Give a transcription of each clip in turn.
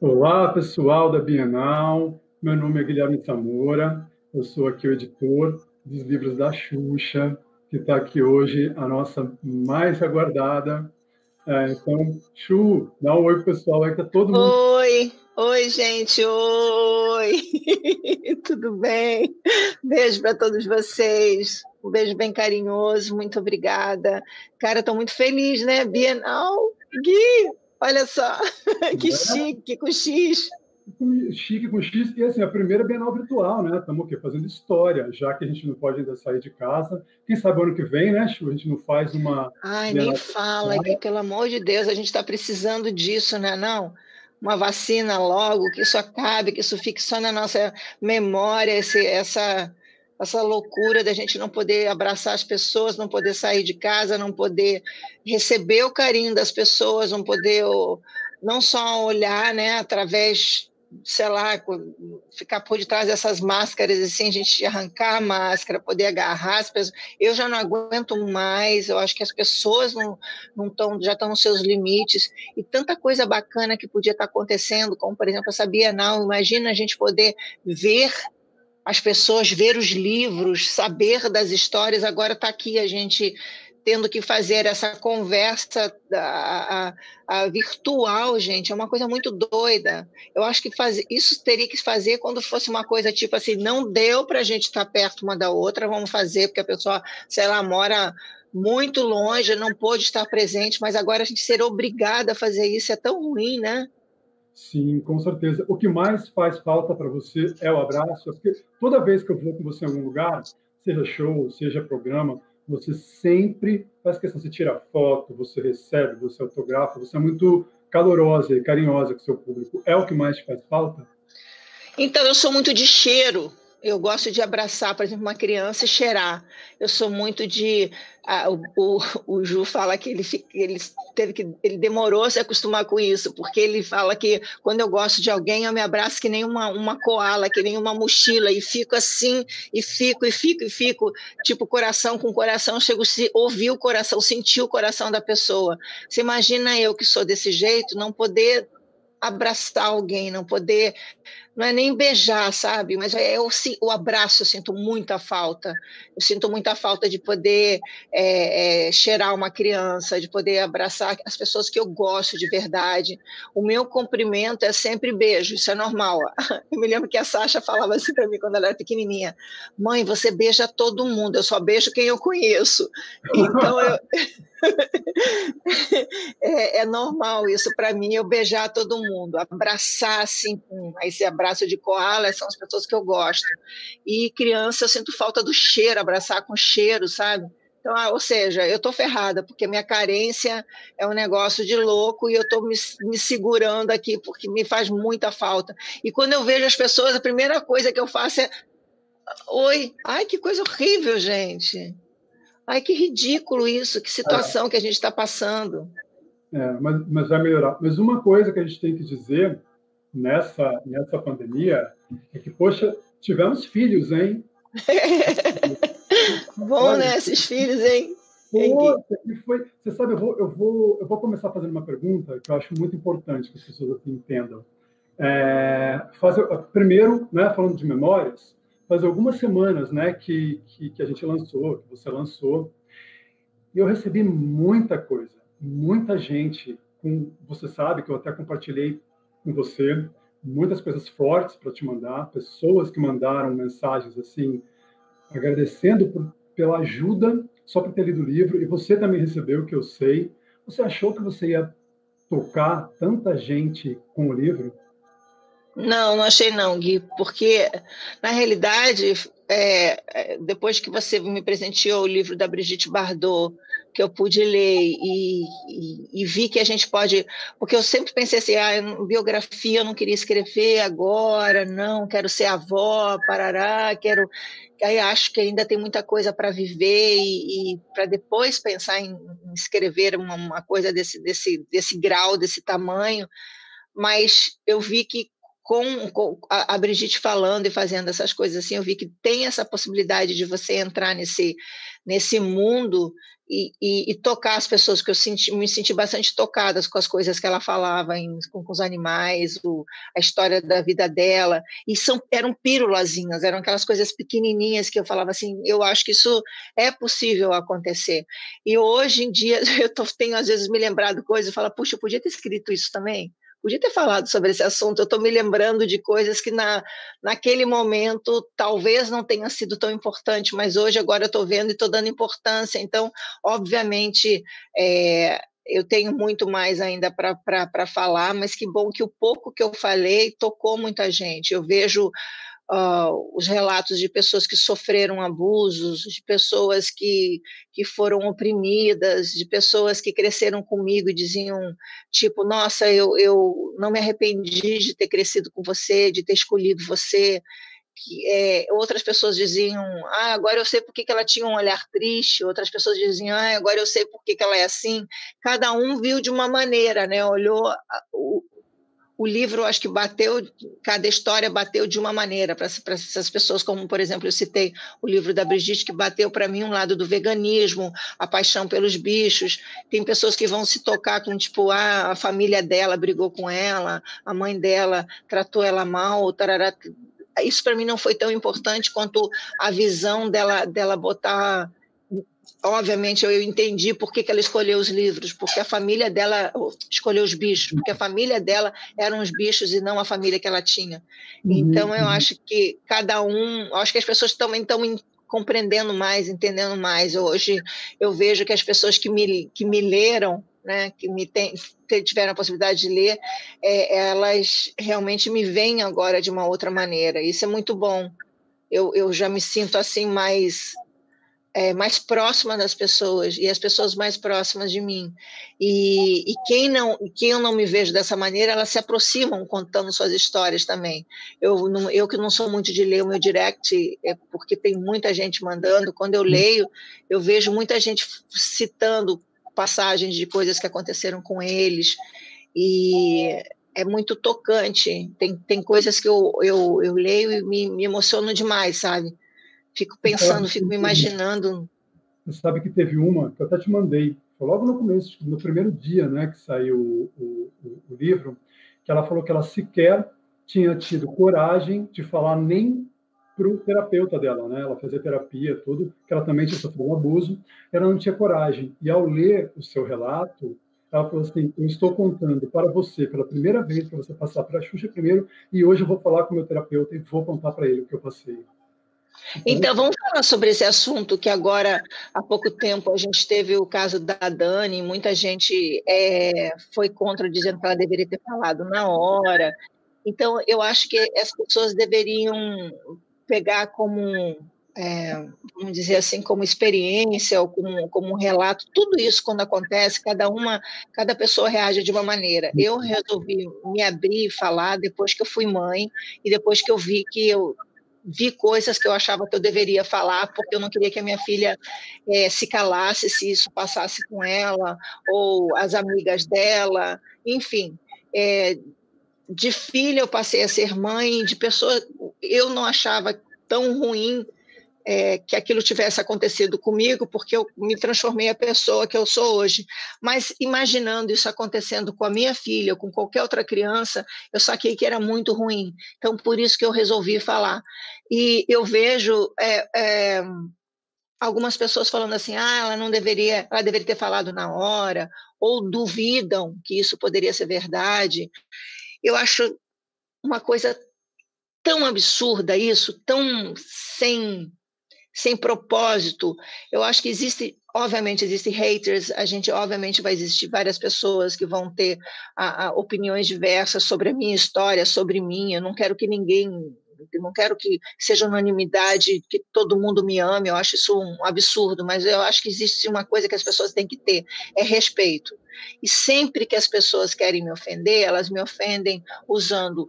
Olá, pessoal da Bienal. Meu nome é Guilherme Samora. Eu sou aqui o editor dos livros da Xuxa, que está aqui hoje, a nossa mais aguardada. Então, Chu, dá um oi pro pessoal aí, que tá todo mundo. Oi, gente, oi! Tudo bem? Beijo para todos vocês. Um beijo bem carinhoso, muito obrigada. Cara, estou muito feliz, né? Bienal, Gui, olha só, que chique, com X. Chique com X, e assim, a primeira Bienal virtual, né? Estamos aqui fazendo história, já que a gente não pode ainda sair de casa. Quem sabe ano que vem, né, Chu, a gente não faz uma Ai, nem Bienal fala, Gui, virtual. pelo amor de Deus, a gente está precisando disso, né? Não? Uma vacina logo, que isso acabe, que isso fique só na nossa memória, essa loucura da gente não poder abraçar as pessoas, não poder sair de casa, não poder receber o carinho das pessoas, não poder não só olhar, né, através, sei lá, ficar por detrás dessas máscaras, assim, a gente arrancar a máscara, poder agarrar as pessoas. Eu já não aguento mais, eu acho que as pessoas não tão, já estão nos seus limites, e tanta coisa bacana que podia estar acontecendo, como, por exemplo, essa Bienal. Imagina a gente poder ver as pessoas, ver os livros, saber das histórias. Agora está aqui a gente tendo que fazer essa conversa a virtual, gente, é uma coisa muito doida. Eu acho que isso teria que fazer quando fosse uma coisa tipo assim, não deu para a gente estar perto uma da outra, vamos fazer, porque a pessoa, sei lá, mora muito longe, não pôde estar presente, mas agora a gente ser obrigada a fazer isso é tão ruim, né? Sim, com certeza. O que mais faz falta para você é o abraço, porque toda vez que eu vou com você em algum lugar, seja show, seja programa, você sempre faz questão, você tira foto, você recebe, você autografa, você é muito calorosa e carinhosa com o seu público. É o que mais te faz falta? Então, eu sou muito de cheiro. Eu gosto de abraçar, por exemplo, uma criança e cheirar. Eu sou muito de. O Ju fala que ele demorou a se acostumar com isso, porque ele fala que quando eu gosto de alguém, eu me abraço que nem uma koala, que nem uma mochila, e fico assim, e fico, tipo, coração com coração, chego a ouvir o coração, sentir o coração da pessoa. Você imagina eu que sou desse jeito, não poder abraçar alguém, não poder, não é nem beijar, sabe? Mas o abraço, eu sinto muita falta. Eu sinto muita falta de poder cheirar uma criança, de poder abraçar as pessoas que eu gosto de verdade. O meu cumprimento é sempre beijo, isso é normal. Eu me lembro que a Sasha falava assim para mim quando ela era pequenininha: Mãe, você beija todo mundo, eu só beijo quem eu conheço. Então, é normal isso para mim, eu beijar todo mundo, abraçar assim, esse abraço de koala, são as pessoas que eu gosto. E criança, eu sinto falta do cheiro, abraçar com cheiro, sabe? Então, ou seja, eu estou ferrada, porque minha carência é um negócio de louco e eu estou me segurando aqui, porque me faz muita falta. E quando eu vejo as pessoas, a primeira coisa que eu faço é: Oi, ai, que coisa horrível, gente. Ai, que ridículo isso, que situação que a gente está passando. Mas vai melhorar. Mas uma coisa que a gente tem que dizer nessa pandemia é que, poxa, tivemos filhos, hein? Bom, Olha, né, esses filhos, hein? Hein, Gui? poxa, que foi. Você sabe, eu vou começar fazendo uma pergunta que eu acho muito importante que as pessoas aqui entendam. Primeiro, né, falando de memórias, faz algumas semanas, né, que a gente lançou, que você lançou, e eu recebi muita coisa, muita gente. Você sabe que eu até compartilhei com você muitas coisas fortes para te mandar, pessoas que mandaram mensagens assim, agradecendo pela ajuda, só por ter lido o livro, e você também recebeu, que eu sei. Você achou que você ia tocar tanta gente com o livro? Não, não achei não, Gui, porque na realidade, depois que você me presenteou o livro da Brigitte Bardot, que eu pude ler e vi que a gente pode, porque eu sempre pensei assim, biografia eu não queria escrever agora, não, quero ser avó, parará, quero, aí acho que ainda tem muita coisa para viver e para depois pensar em escrever uma coisa desse grau, desse tamanho, mas eu vi que com a Brigitte falando e fazendo essas coisas assim, eu vi que tem essa possibilidade de você entrar nesse mundo e tocar as pessoas, que me senti bastante tocadas com as coisas que ela falava, com os animais, a história da vida dela, e eram pírulazinhas, eram aquelas coisas pequenininhas que eu falava assim, eu acho que isso é possível acontecer. E hoje em dia, tenho às vezes me lembrado coisas e falo, puxa, eu podia ter escrito isso também. Podia ter falado sobre esse assunto, eu estou me lembrando de coisas que naquele momento talvez não tenha sido tão importante, mas hoje agora eu estou vendo e estou dando importância, então, obviamente, eu tenho muito mais ainda para falar, mas que bom que o pouco que eu falei tocou muita gente. Eu vejo os relatos de pessoas que sofreram abusos, de pessoas que foram oprimidas, de pessoas que cresceram comigo e diziam, tipo, nossa, eu não me arrependi de ter crescido com você, de ter escolhido você. Outras pessoas diziam, agora eu sei por que ela tinha um olhar triste, outras pessoas diziam, agora eu sei por que ela é assim. Cada um viu de uma maneira, né? Olhou o livro, acho que cada história bateu de uma maneira para essas pessoas, como, por exemplo, eu citei o livro da Brigitte, que bateu para mim um lado do veganismo, a paixão pelos bichos. Tem pessoas que vão se tocar com, tipo, a família dela brigou com ela, a mãe dela tratou ela mal, tarará. Isso para mim não foi tão importante quanto a visão dela botar. Obviamente, eu entendi por que ela escolheu os livros, porque a família dela escolheu os bichos, porque a família dela eram os bichos e não a família que ela tinha. Então, eu acho que acho que as pessoas também estão compreendendo mais, entendendo mais. Hoje, eu vejo que as pessoas que me leram, né, que tiveram a possibilidade de ler, elas realmente me veem agora de uma outra maneira. Isso é muito bom. Eu já me sinto assim mais próxima das pessoas, e as pessoas mais próximas de mim. E quem eu não me vejo dessa maneira, elas se aproximam contando suas histórias também. Eu que não sou muito de ler o meu direct, porque tem muita gente mandando, quando eu leio, eu vejo muita gente citando passagens de coisas que aconteceram com eles, e é muito tocante. Tem coisas que eu leio e me emociono demais, sabe? Fico pensando, fico me imaginando. Você sabe que teve uma que eu até te mandei, foi logo no começo, no primeiro dia, né, que saiu o livro, que ela falou que ela sequer tinha tido coragem de falar nem para o terapeuta dela, né? Ela fazia terapia, tudo, que ela também tinha sofrido um abuso, ela não tinha coragem. E ao ler o seu relato, ela falou assim, eu estou contando para você, pela primeira vez, para você passar para a Xuxa primeiro, e hoje eu vou falar com o meu terapeuta e vou contar para ele o que eu passei. Então, vamos falar sobre esse assunto, que agora, há pouco tempo, a gente teve o caso da Dani, muita gente foi contra, dizendo que ela deveria ter falado na hora. Então, eu acho que as pessoas deveriam pegar como, vamos dizer assim, como experiência, ou como um relato, tudo isso quando acontece, cada pessoa reage de uma maneira. Eu resolvi me abrir e falar depois que eu fui mãe, e depois que eu vi coisas que eu achava que eu deveria falar, porque eu não queria que a minha filha se calasse se isso passasse com ela, ou as amigas dela, enfim. De filha eu passei a ser mãe, de pessoa, eu não achava tão ruim que aquilo tivesse acontecido comigo, porque eu me transformei a pessoa que eu sou hoje. Mas imaginando isso acontecendo com a minha filha, ou com qualquer outra criança, eu saquei que era muito ruim. Então, por isso que eu resolvi falar. E eu vejo algumas pessoas falando assim, ela deveria ter falado na hora, ou duvidam que isso poderia ser verdade. Eu acho uma coisa tão absurda isso, tão sem propósito. Eu acho que obviamente existem haters, obviamente vai existir várias pessoas que vão ter opiniões diversas sobre a minha história, sobre mim. Eu não quero que seja unanimidade, que todo mundo me ame, eu acho isso um absurdo, mas eu acho que existe uma coisa que as pessoas têm que ter, é respeito. E sempre que as pessoas querem me ofender, elas me ofendem usando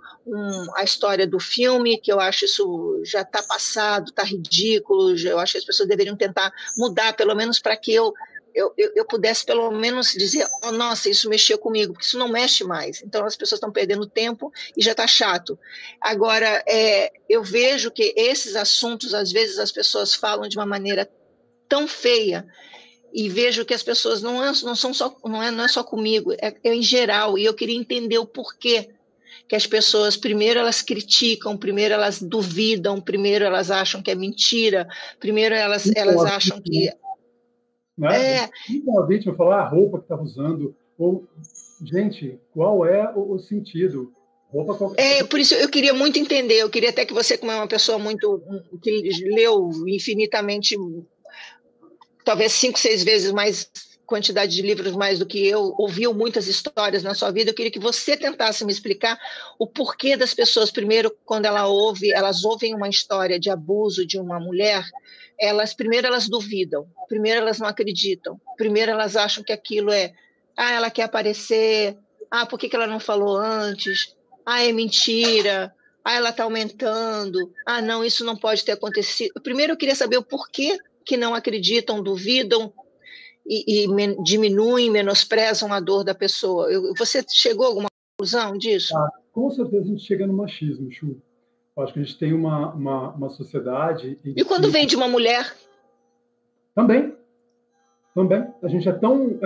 a história do filme, que eu acho isso já está passado, está ridículo, eu acho que as pessoas deveriam tentar mudar, pelo menos para que eu eu pudesse pelo menos dizer, oh, nossa, isso mexeu comigo, porque isso não mexe mais. Então as pessoas estão perdendo tempo e já está chato. Agora, eu vejo que esses assuntos, às vezes as pessoas falam de uma maneira tão feia, e vejo que as pessoas não são só, não é só comigo, é em geral, e eu queria entender o porquê que as pessoas, primeiro elas criticam, primeiro elas duvidam, primeiro elas acham que é mentira, primeiro elas acham que... Né? Então a vítima falar a roupa que estava usando, ou, gente, qual é o sentido? Roupa qualquer... por isso eu queria muito entender, eu queria até que você, como é uma pessoa que leu infinitamente, talvez 5, 6 vezes mais quantidade de livros mais do que eu, ouviu muitas histórias na sua vida, eu queria que você tentasse me explicar o porquê das pessoas, primeiro, quando elas ouvem uma história de abuso de uma mulher, primeiro elas duvidam, primeiro elas não acreditam, primeiro elas acham que aquilo ela quer aparecer, por que ela não falou antes, é mentira, ela está aumentando, não, isso não pode ter acontecido. Primeiro eu queria saber o porquê que não acreditam, duvidam e diminuem, menosprezam a dor da pessoa. Você chegou a alguma conclusão disso? Com certeza a gente chega no machismo, Chu. Eu acho que a gente tem uma sociedade... E quando vem de uma mulher? Também. A gente é tão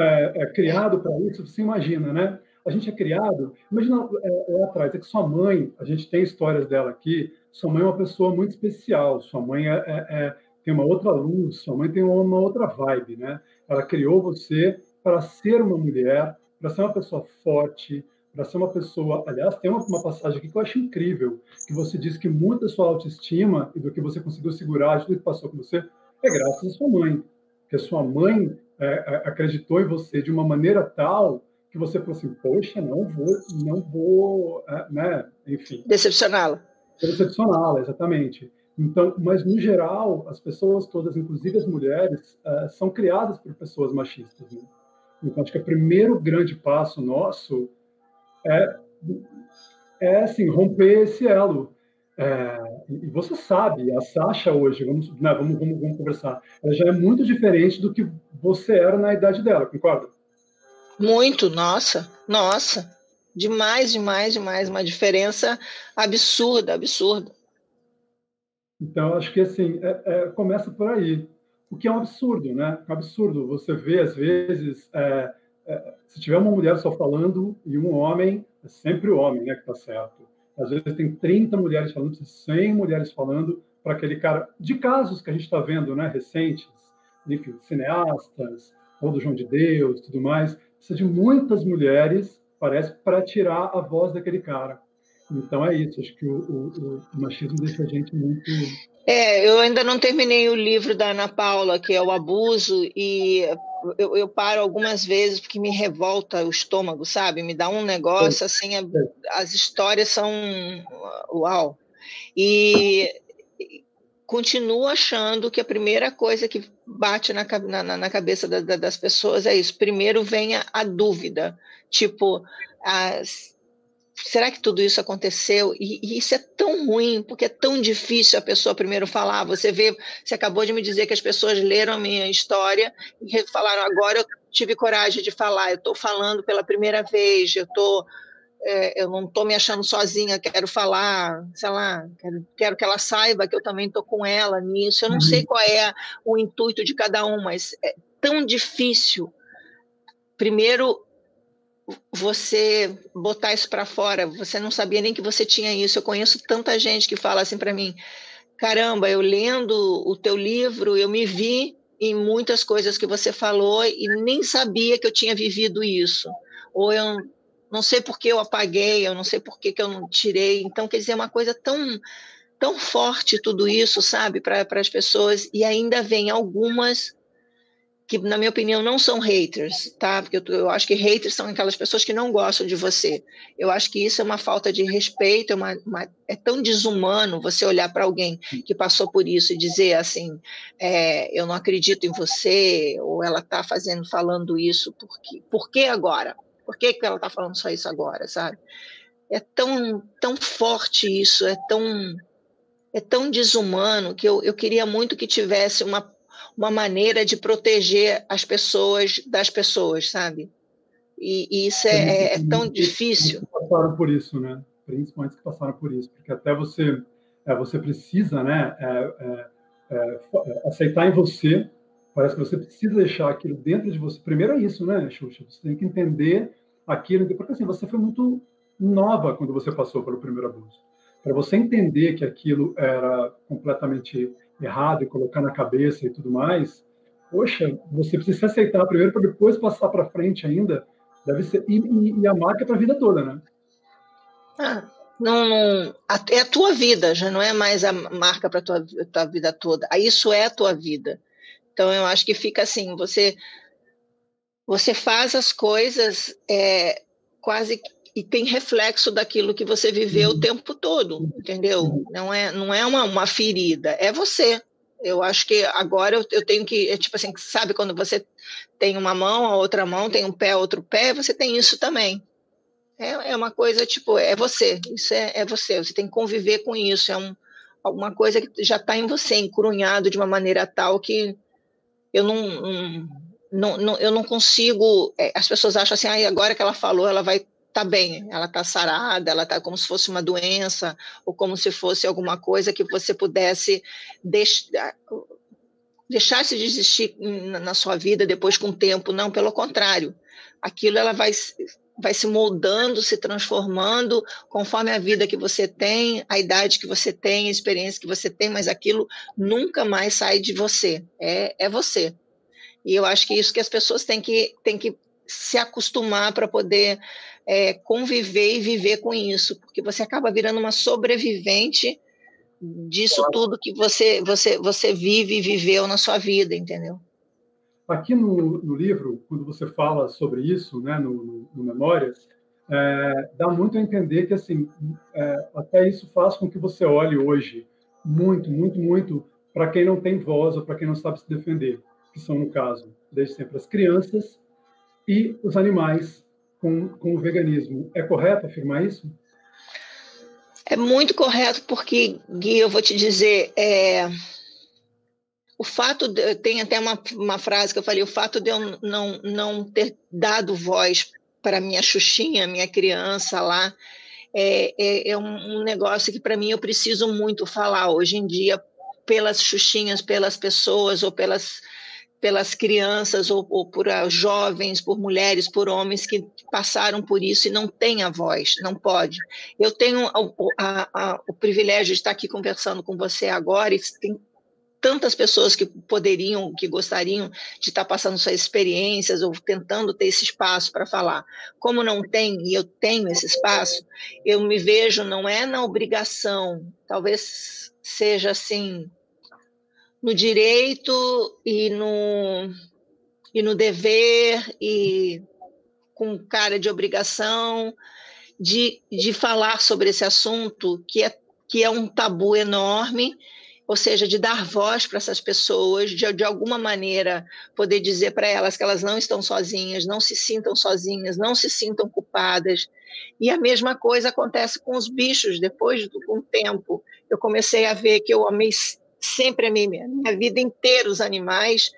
criado para isso, você imagina, né? A gente é criado... Imagina lá atrás, é que sua mãe, a gente tem histórias dela aqui, sua mãe é uma pessoa muito especial, sua mãe tem uma outra luz, sua mãe tem uma outra vibe, né? Ela criou você para ser uma mulher, para ser uma pessoa forte, para ser uma pessoa... Aliás, tem uma passagem aqui que eu acho incrível, que você diz que muita da sua autoestima e do que você conseguiu segurar, de tudo que passou com você, é graças à sua mãe. Que a sua mãe acreditou em você de uma maneira tal que você falou assim, poxa, não vou, né? Enfim. Decepcioná-la. Decepcioná-la, exatamente. Então, mas no geral, as pessoas todas, inclusive as mulheres, são criadas por pessoas machistas, né? Então, acho que o primeiro grande passo nosso é assim, romper esse elo. E você sabe, a Sasha hoje, vamos conversar, ela já é muito diferente do que você era na idade dela, concorda? Muito, nossa. Demais, uma diferença absurda. Então, acho que assim, começa por aí. O que é um absurdo, né? É um absurdo. Você vê, às vezes, se tiver uma mulher só falando e um homem, é sempre o homem, né, que está certo. Às vezes tem 30 mulheres falando, 100 mulheres falando para aquele cara. De casos que a gente está vendo, né, recentes, enfim, cineastas, ou do João de Deus, tudo mais, precisa de muitas mulheres, parece, para tirar a voz daquele cara. Então é isso, acho que o machismo deixa a gente muito... Eu ainda não terminei o livro da Ana Paula, que é o Abuso, e eu paro algumas vezes porque me revolta o estômago, sabe? Me dá um negócio, assim, as histórias são... Uau! E continuo achando que a primeira coisa que bate na cabeça das pessoas é isso. Primeiro vem a dúvida, tipo... será que tudo isso aconteceu? E isso é tão ruim, porque é tão difícil a pessoa primeiro falar. Você acabou de me dizer que as pessoas leram a minha história e falaram, agora eu tive coragem de falar, eu estou falando pela primeira vez, eu não estou me achando sozinha, quero falar, sei lá, quero que ela saiba que eu também estou com ela nisso. Eu não sei qual é o intuito de cada um, mas é tão difícil. Primeiro, você botar isso para fora, você não sabia nem que você tinha isso. Eu conheço tanta gente que fala assim para mim, caramba, eu lendo o teu livro, eu me vi em muitas coisas que você falou e nem sabia que eu tinha vivido isso. Ou eu não sei por que eu apaguei, eu não sei por que eu não tirei. Então, quer dizer, é uma coisa tão forte tudo isso, sabe, para as pessoas, e ainda vem algumas que, na minha opinião, não são haters, tá? Porque eu acho que haters são aquelas pessoas que não gostam de você. Eu acho que isso é uma falta de respeito, é tão desumano você olhar para alguém que passou por isso e dizer assim, eu não acredito em você, ou ela está falando isso, por que agora? Por que ela está falando só isso agora, sabe? É tão forte isso, é tão desumano que eu queria muito que tivesse uma maneira de proteger as pessoas das pessoas, sabe? E isso é tão difícil. Que passaram por isso, né? Principalmente que passaram por isso, porque até você precisa, né, aceitar em você. Parece que você precisa deixar aquilo dentro de você. Primeiro é isso, né, Xuxa? Você tem que entender aquilo, porque assim, você foi muito nova quando você passou pelo primeiro abuso. Para você entender que aquilo era completamente errado e colocar na cabeça e tudo mais, poxa, você precisa se aceitar primeiro para depois passar para frente ainda. Deve ser, e a marca é para a vida toda, né? É a tua vida, já não é mais a marca para a tua vida toda. Isso é a tua vida. Então, eu acho que fica assim, você faz as coisas quase e tem reflexo daquilo que você viveu o tempo todo, entendeu? Não é uma ferida, é você. Eu acho que agora eu tenho que, tipo assim, sabe quando você tem uma mão, a outra mão, tem um pé, outro pé, você tem isso também. É uma coisa, tipo, é você, isso é você tem que conviver com isso, alguma coisa que já está em você, encrunhado de uma maneira tal que eu eu não consigo. As pessoas acham assim, agora que ela falou, ela vai estar bem, ela está sarada, ela está como se fosse uma doença, ou como se fosse alguma coisa que você pudesse deixar-se de existir na sua vida depois com o tempo. Não, pelo contrário. Aquilo ela vai se moldando, se transformando conforme a vida que você tem, a idade que você tem, a experiência que você tem, mas aquilo nunca mais sai de você. É você. E eu acho que isso que as pessoas têm que se acostumar para poder conviver e viver com isso, porque você acaba virando uma sobrevivente disso tudo que você vive e viveu na sua vida, entendeu? Aqui no livro, quando você fala sobre isso, né, no Memórias, dá muito a entender que assim, até isso faz com que você olhe hoje muito, muito, muito para quem não tem voz ou para quem não sabe se defender, que são, no caso, desde sempre as crianças e os animais com o veganismo. É correto afirmar isso? É muito correto, porque, Gui, eu vou te dizer, o fato tem até uma frase que eu falei, o fato de eu não ter dado voz para minha Xuxinha, minha criança lá, é um negócio que para mim eu preciso muito falar hoje em dia, pelas Xuxinhas, pelas pessoas ou pelas crianças ou por jovens, por mulheres, por homens que passaram por isso e não têm a voz, não pode. Eu tenho o privilégio de estar aqui conversando com você agora e tem tantas pessoas que poderiam, que gostariam de estar passando suas experiências ou tentando ter esse espaço para falar. Como não tem, e eu tenho esse espaço, eu me vejo, não é na obrigação, talvez seja assim, no direito e no dever e com cara de obrigação de falar sobre esse assunto que é um tabu enorme, ou seja, de dar voz para essas pessoas, de alguma maneira poder dizer para elas que elas não estão sozinhas, não se sintam sozinhas, não se sintam culpadas. E a mesma coisa acontece com os bichos. Depois de um tempo, eu comecei a ver que eu amei sempre a minha vida inteira os animais,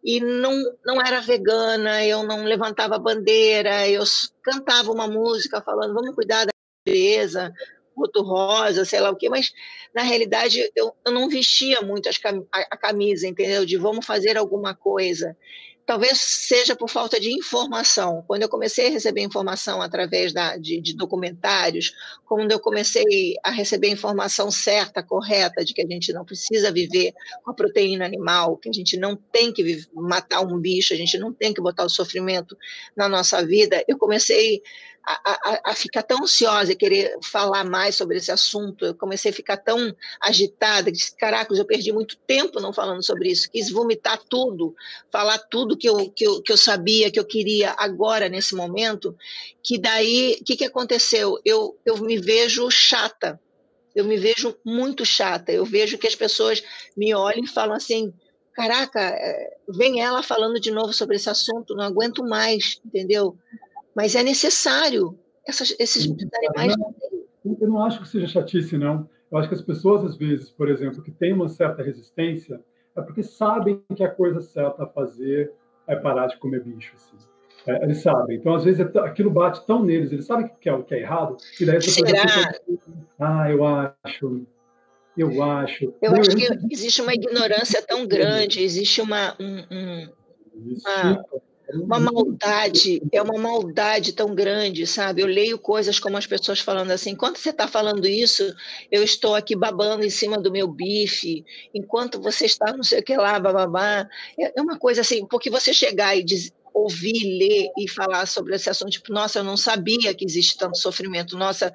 e não era vegana, eu não levantava bandeira, eu cantava uma música falando, vamos cuidar da natureza, boto rosa, sei lá o quê, mas na realidade eu não vestia muito a camisa, entendeu? De vamos fazer alguma coisa. Talvez seja por falta de informação. Quando eu comecei a receber informação através de documentários, quando eu comecei a receber informação certa, correta, de que a gente não precisa viver com a proteína animal, que a gente não tem que matar um bicho, a gente não tem que botar o sofrimento na nossa vida, eu comecei a ficar tão ansiosa e querer falar mais sobre esse assunto, eu comecei a ficar tão agitada, disse, caracas, eu perdi muito tempo não falando sobre isso, quis vomitar tudo, falar tudo que eu sabia, que eu queria agora, nesse momento, que daí, o que aconteceu? Eu me vejo chata, eu me vejo muito chata, eu vejo que as pessoas me olham e falam assim, caraca, vem ela falando de novo sobre esse assunto, não aguento mais, entendeu? Mas é necessário. Esses animais. Eu não acho que seja chatice, não. Eu acho que as pessoas, às vezes, por exemplo, que têm uma certa resistência, é porque sabem que a coisa certa a fazer é parar de comer bicho, assim. Eles sabem. Então, às vezes, aquilo bate tão neles, eles sabem que é o que é errado, e daí as pessoas já ficam, Será? eu acho, eu acho. Eu Não, acho eu que antes existe uma ignorância tão grande, existe disso, uma, uma maldade, é uma maldade tão grande, sabe? Eu leio coisas como as pessoas falando assim, enquanto você está falando isso, eu estou aqui babando em cima do meu bife, enquanto você está não sei o que lá, bababá. É uma coisa assim, porque você chegar e ouvir, ler e falar sobre esse assunto, tipo, nossa, eu não sabia que existe tanto sofrimento, nossa,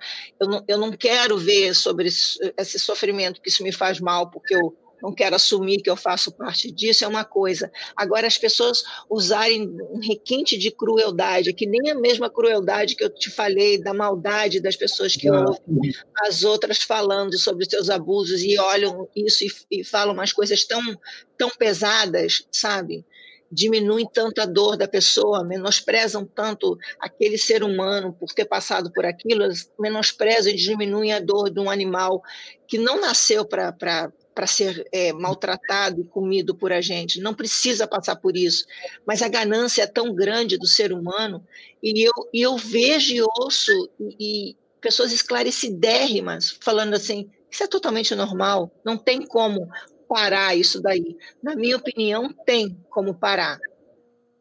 eu não quero ver sobre esse sofrimento, que isso me faz mal, porque eu não quero assumir que eu faço parte disso, é uma coisa. Agora, as pessoas usarem um requinte de crueldade, que nem a mesma crueldade que eu te falei, da maldade das pessoas que ouvem as outras falando sobre os seus abusos e olham isso e falam umas coisas tão pesadas, sabe? Diminuem tanto a dor da pessoa, menosprezam tanto aquele ser humano por ter passado por aquilo, menosprezam e diminuem a dor de um animal que não nasceu para ser maltratado e comido por a gente, não precisa passar por isso, mas a ganância é tão grande do ser humano, e eu vejo e ouço e pessoas esclarecidérrimas falando assim, isso é totalmente normal, não tem como parar isso daí. Na minha opinião, tem como parar.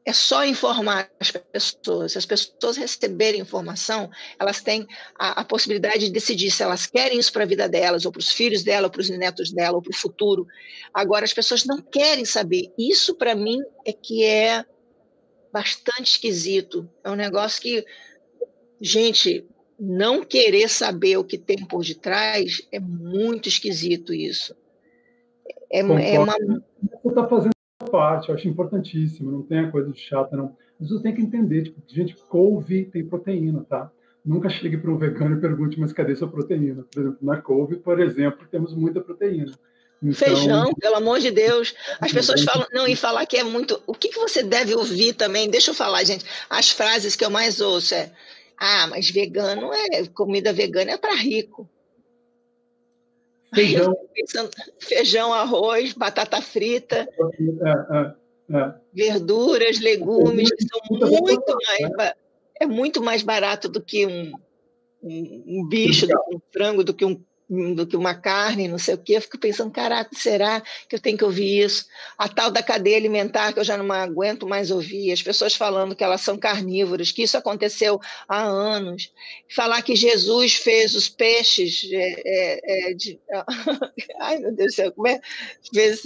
É só informar as pessoas. Se as pessoas receberem informação, elas têm a possibilidade de decidir se elas querem isso para a vida delas, ou para os filhos dela, ou para os netos dela, ou para o futuro. Agora, as pessoas não querem saber. Isso, para mim, é que é bastante esquisito. É um negócio que, gente, não querer saber o que tem por detrás é muito esquisito isso. É concordo. uma... Você está fazendo a parte, eu acho importantíssimo, não tem a coisa de chata, não. Mas você tem que entender, tipo, gente, couve tem proteína, tá? Nunca chegue para um vegano e pergunte, mas cadê sua proteína? Por exemplo, na couve, por exemplo, temos muita proteína. Então, Feijão, pelo amor de Deus. As pessoas falam, não, e falar que é muito. O que você deve ouvir também? Deixa eu falar, gente. As frases que eu mais ouço é: mas vegano comida vegana é para rico. Aí eu feijão. fico pensando, feijão, arroz, batata frita, verduras, legumes, que são é muito mais barato do que um bicho, do que um frango, do que uma carne, não sei o quê. Eu fico pensando, caraca, será que eu tenho que ouvir isso? A tal da cadeia alimentar, que eu já não aguento mais ouvir, as pessoas falando que elas são carnívoras, que isso aconteceu há anos. Falar que Jesus fez os peixes ai, meu Deus do céu, como é? Fez,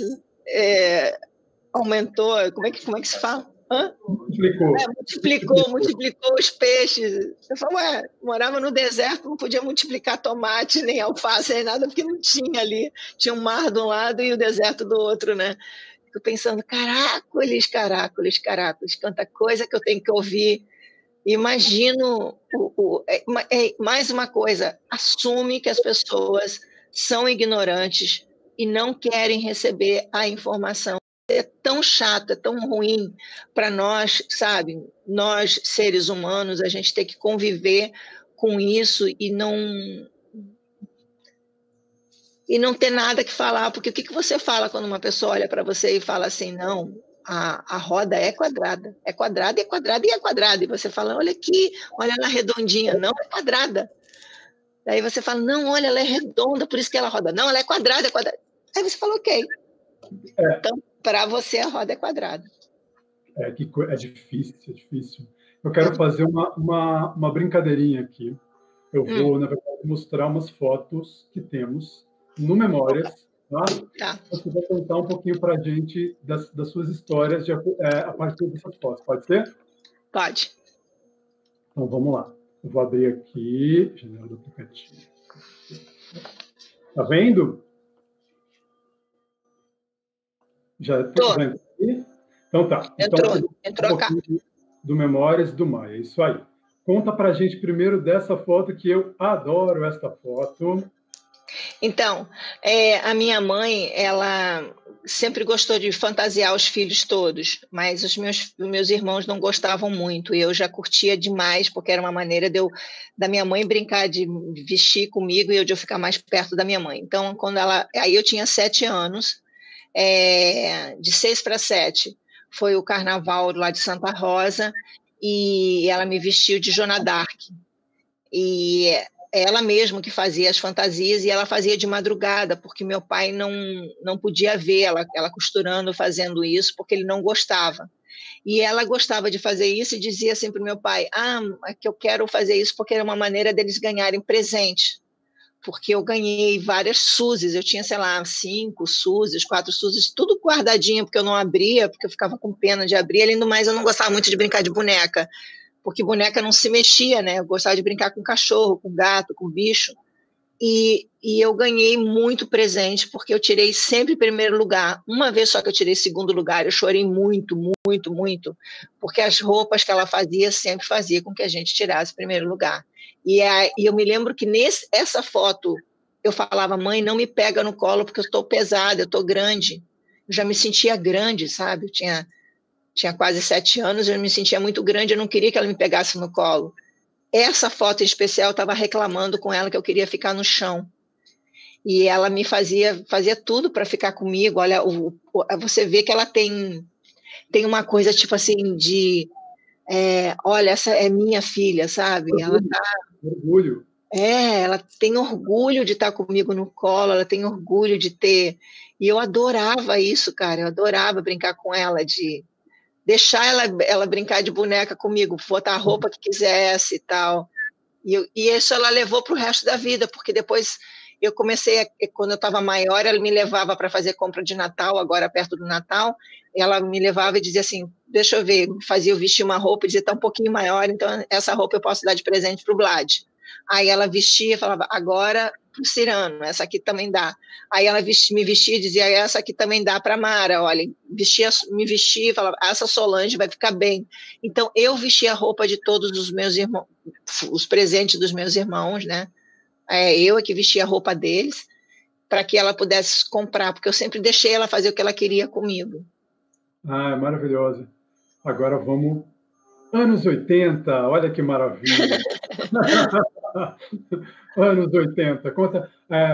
aumentou, como é que se fala? Hã? Multiplicou os peixes. Eu falo, morava no deserto, não podia multiplicar tomate, nem alface, nem nada, porque não tinha ali. Tinha um mar de um lado e o deserto do outro, né? Fico pensando, caracoles, caracoles, caracoles, quanta coisa que eu tenho que ouvir. Imagino, mais uma coisa, assume que as pessoas são ignorantes e não querem receber a informação. É tão chato, é tão ruim para nós, sabe? Nós, seres humanos, a gente tem que conviver com isso e não ter nada que falar, porque o que você fala quando uma pessoa olha para você e fala assim, não, a roda é quadrada e é quadrada e é quadrada, e você fala, olha aqui, olha ela redondinha, não, é quadrada. Daí você fala, não, olha, ela é redonda, por isso que ela roda. Não, ela é quadrada, é quadrada. Aí você fala, ok. Então, para você, a roda é quadrada. É difícil, é difícil. Eu quero fazer uma brincadeirinha aqui. Eu vou, na verdade, mostrar umas fotos que temos no Memórias, tá? Tá. Você vai contar um pouquinho para a gente das suas histórias a partir dessas fotos. Pode ser? Pode. Então, vamos lá. Eu vou abrir aqui, janela do aplicativo. Tá vendo? Já entrou aqui? Então tá. Entrou cá. Do Memórias do Maia, isso aí. Conta para a gente primeiro dessa foto, que eu adoro esta foto. Então, a minha mãe, ela sempre gostou de fantasiar os filhos todos, mas os meus irmãos não gostavam muito, e eu já curtia demais, porque era uma maneira da minha mãe brincar de vestir comigo e eu de eu ficar mais perto da minha mãe. Então, aí eu tinha 7 anos, de 6 para 7, foi o carnaval lá de Santa Rosa, e ela me vestiu de Joana d'Arc. E ela mesma que fazia as fantasias, e ela fazia de madrugada, porque meu pai não podia ver ela costurando, fazendo isso, porque ele não gostava. E ela gostava de fazer isso e dizia assim para o meu pai: é que eu quero fazer isso porque era uma maneira deles ganharem presente. Porque eu ganhei várias Suzes, eu tinha, sei lá, 5 Suzes, 4 Suzes, tudo guardadinho, porque eu não abria, porque eu ficava com pena de abrir. Além do mais, eu não gostava muito de brincar de boneca, porque boneca não se mexia, né? Eu gostava de brincar com cachorro, com gato, com bicho. E eu ganhei muito presente, porque eu tirei sempre primeiro lugar. Uma vez só que eu tirei segundo lugar, eu chorei muito, muito, muito, porque as roupas que ela fazia sempre fazia com que a gente tirasse primeiro lugar. E eu me lembro que essa foto eu falava: mãe, não me pega no colo porque eu estou pesada, eu estou grande. Eu já me sentia grande, sabe? Eu tinha quase 7 anos, eu me sentia muito grande, eu não queria que ela me pegasse no colo. Essa foto em especial, eu estava reclamando com ela que eu queria ficar no chão. E ela me fazia tudo para ficar comigo. Olha, você vê que ela tem uma coisa tipo assim olha, essa é minha filha, sabe? Orgulho. Ela tem orgulho de estar comigo no colo, ela tem orgulho de ter. E eu adorava isso, cara. Eu adorava brincar com ela, de deixar ela brincar de boneca comigo, botar a roupa que quisesse e tal. E isso ela levou para o resto da vida, porque depois eu comecei, quando eu estava maior, ela me levava para fazer compra de Natal, agora perto do Natal, ela me levava e dizia assim: deixa eu ver, fazia eu vestir uma roupa e dizia: está um pouquinho maior, então essa roupa eu posso dar de presente para o Vlad. Aí ela vestia e falava: agora para o Cirano, essa aqui também dá. Aí ela me vestia e dizia: essa aqui também dá para a Mara, olha, me vestia e falava: essa Solange vai ficar bem. Então eu vestia a roupa de todos os meus irmãos, os presentes dos meus irmãos, né? Eu é que vestia a roupa deles, para que ela pudesse comprar, porque eu sempre deixei ela fazer o que ela queria comigo. É maravilhosa. Agora vamos anos 80, olha que maravilha. Anos 80, conta,